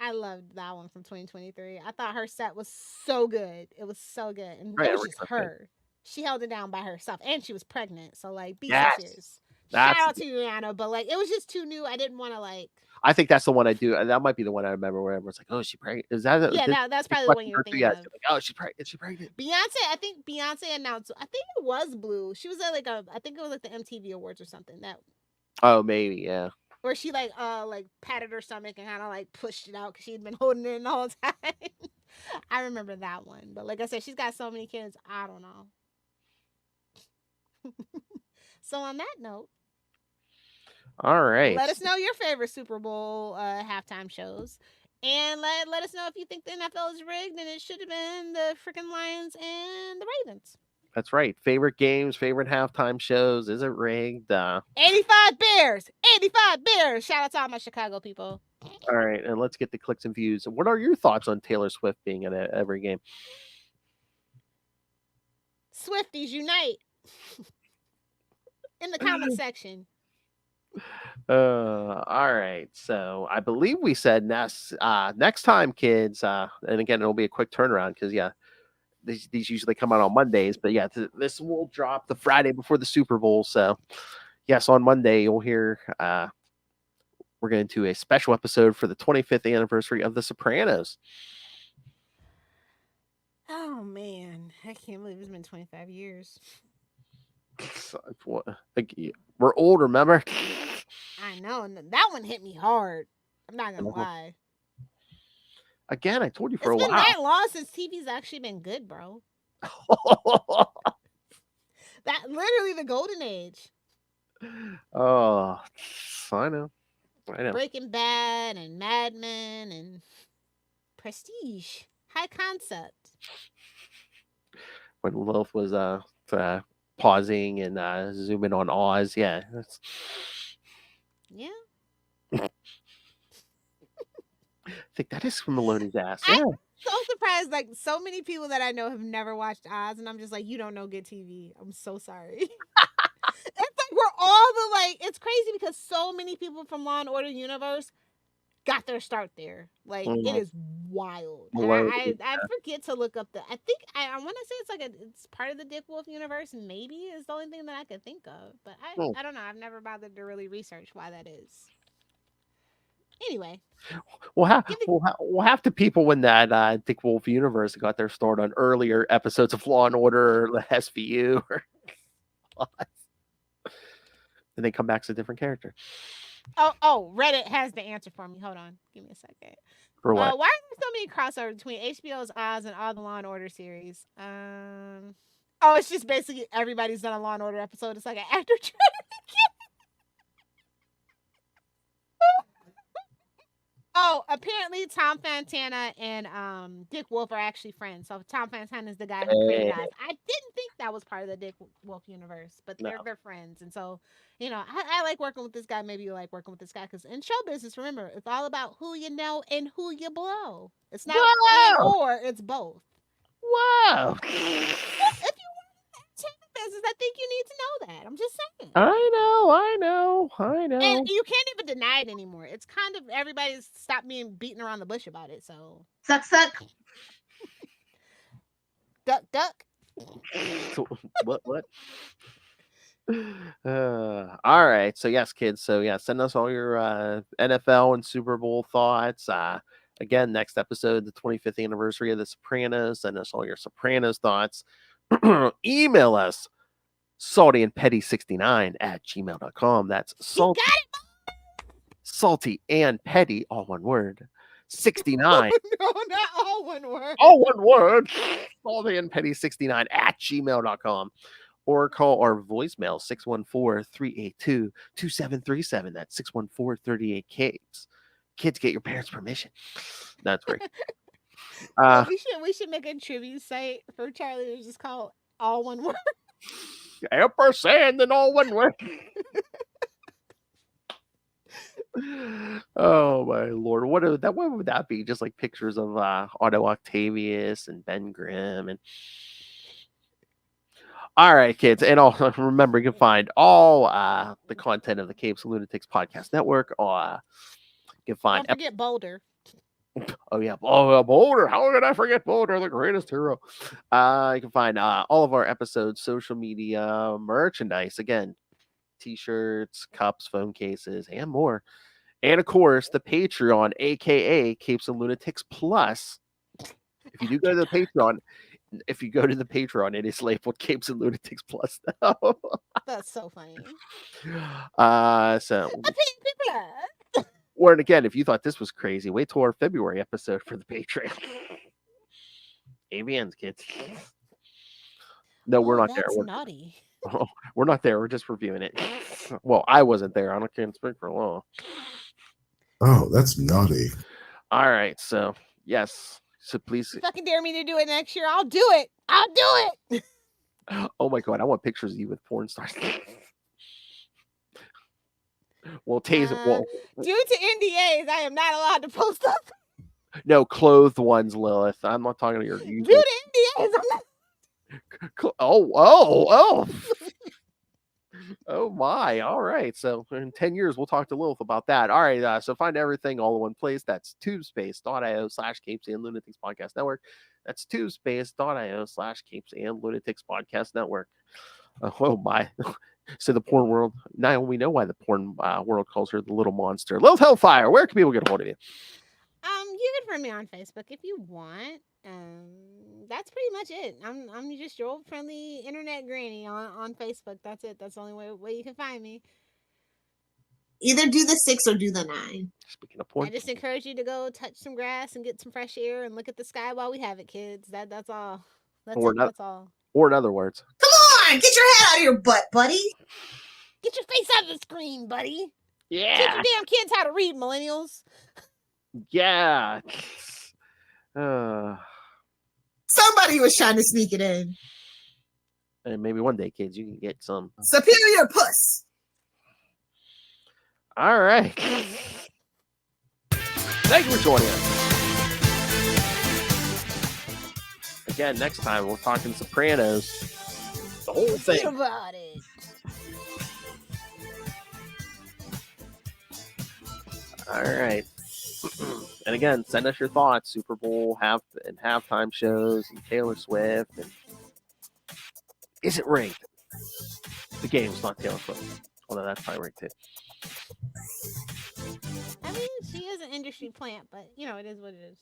I loved that one from 2023. I thought her set was so good. It was so good, and it was just her. She held it down by herself, and she was pregnant. So like, be serious. Shout out to Rihanna, but like, it was just too new. I didn't want to like. I think that's the one I do. That might be the one I remember where everyone's like, "Oh, she's pregnant." Is that? Yeah, that's probably the one you're thinking of. Like, oh, she's pregnant. She's pregnant. Beyonce, I think Beyonce announced. I think it was Blue. She was at like I think it was like the MTV Awards or something. That. Oh, maybe yeah. Where she like patted her stomach and kind of like pushed it out because she'd been holding it in the whole time. I remember that one, but like I said, she's got so many kids. I don't know. So on that note, all right, let us know your favorite Super Bowl halftime shows, and let us know if you think the NFL is rigged and it should have been the freaking Lions and the Ravens. That's right. Favorite games, favorite halftime shows. Is it rigged? 85 Bears. 85 Bears. Shout out to all my Chicago people. All right, and let's get the clicks and views. What are your thoughts on Taylor Swift being in every game? Swifties unite in the comment section. All right. So I believe we said next time, kids. And again, it'll be a quick turnaround because these usually come out on Mondays, but yeah, this will drop the Friday before the Super Bowl. So yes, on Monday you'll hear we're going to do a special episode for the 25th anniversary of The Sopranos. Oh man, I can't believe it's been 25 years. We're old, remember? I know, and that one hit me hard. I'm not gonna lie. Again, I told you for a while. It's been that long since TV's actually been good, bro. That literally the golden age. Oh, I know. I know. Breaking Bad and Mad Men and Prestige. High concept. When Lilith was pausing and zooming on Oz, yeah. Yeah. I think that is from Maloney's ass. I'm Yeah. so surprised. Like, so many people that I know have never watched Oz, and I'm just like, you don't know good TV. I'm so sorry. It's like we're all the like. It's crazy because so many people from Law and Order universe got their start there. Like, it is wild. And Maloney. I forget to look up the. I think I want to say it's like it's part of the Dick Wolf universe. Maybe is the only thing that I could think of. But I don't know. I've never bothered to really research why that is. Anyway, Well, half the people in that Dick Wolf universe got their start on earlier episodes of Law and Order or the SVU, and they come back as a different character. Oh, Reddit has the answer for me. Hold on, give me a second. For what? Why are there so many crossovers between HBO's Oz and all the Law and Order series? Oh, it's just basically everybody's done a Law and Order episode. It's like an actor trying to get. Oh, apparently Tom Fontana and Dick Wolf are actually friends. So Tom Fontana is the guy who created Oz. I didn't think that was part of the Dick Wolf universe, but they're friends. And so, I like working with this guy. Maybe you like working with this guy because in show business, remember, it's all about who you know and who you blow. It's not and or, it's both. Wow. If you business, I think you need to know that. I'm just saying. I know. And you can't even deny it anymore. It's kind of everybody's stopped beating around the bush about it. So Suck. duck. What? All right. So yes, kids. So yeah, send us all your NFL and Super Bowl thoughts. Again, next episode, the 25th anniversary of The Sopranos. Send us all your Sopranos thoughts. Email us saltyandpetty69@gmail.com. That's salty and petty, all one word. 69. No, not all one word. All one word. saltyandpetty69@gmail.com. Or call our voicemail 614-382-2737. That's 614-38-CAPES. Kids, get your parents' permission. That's right. We should make a tribute site for Charlie. It's just called all one word. Ampersand and all one word. Oh my lord! What would that be? Just like pictures of Otto Octavius and Ben Grimm and. All right, kids, and also remember you can find all the content of the Capes and Lunatics podcast network. You can find. Don't forget Boulder. Oh yeah, Boulder. How could I forget Boulder, the greatest hero? You can find all of our episodes, social media, merchandise. Again, t-shirts, cups, phone cases, and more. And of course, the Patreon, aka Capes and Lunatics Plus. If you do go to the Patreon, it is labeled Capes and Lunatics Plus now. That's so funny. Or again, if you thought this was crazy, wait till our February episode for the Patreon. AVNs, kids. No, we're not there. We're naughty. We're not there. We're just reviewing it. Well, I wasn't there. I can't speak for long. Oh, that's naughty. All right. So, yes. So please. You fucking dare me to do it next year. I'll do it. Oh my God. I want pictures of you with porn stars. Well, Taser. Due to NDAs, I am not allowed to post up. No, clothed ones, Lilith. I'm not talking to your. Due to NDAs, I'm not. Oh. Oh my. All right. So in 10 years, we'll talk to Lilith about that. All right. So find everything all in one place. That's tubespace.io/Capes and Lunatics Podcast Network. That's tubespace.io/Capes and Lunatics Podcast Network. Oh my. So the porn world. Now we know why the porn world calls her the little monster. Lilith Hellfire. Where can people get a hold of you? You can find me on Facebook if you want. That's pretty much it. I'm just your old friendly internet granny on Facebook. That's it. That's the only way you can find me. Either do the 6 or do the 9. Speaking of porn, I just encourage you to go touch some grass and get some fresh air and look at the sky while we have it, kids. That's all. That's all. Or in other words, Come on, get your head out of your butt, buddy. Get your face out of the screen, buddy. Teach Yeah. your damn kids how to read, millennials. Yeah. Somebody was trying to sneak it in. And maybe one day, kids, you can get some. Superior puss. All right. Thank you for joining us. Again, next time we're talking Sopranos. The whole Think thing. about it. All right. And again, send us your thoughts. Super Bowl halftime shows and Taylor Swift. And is it rigged? The game's not Taylor Swift. Although that's probably rigged too. I mean, she is an industry plant, but you know, it is what it is.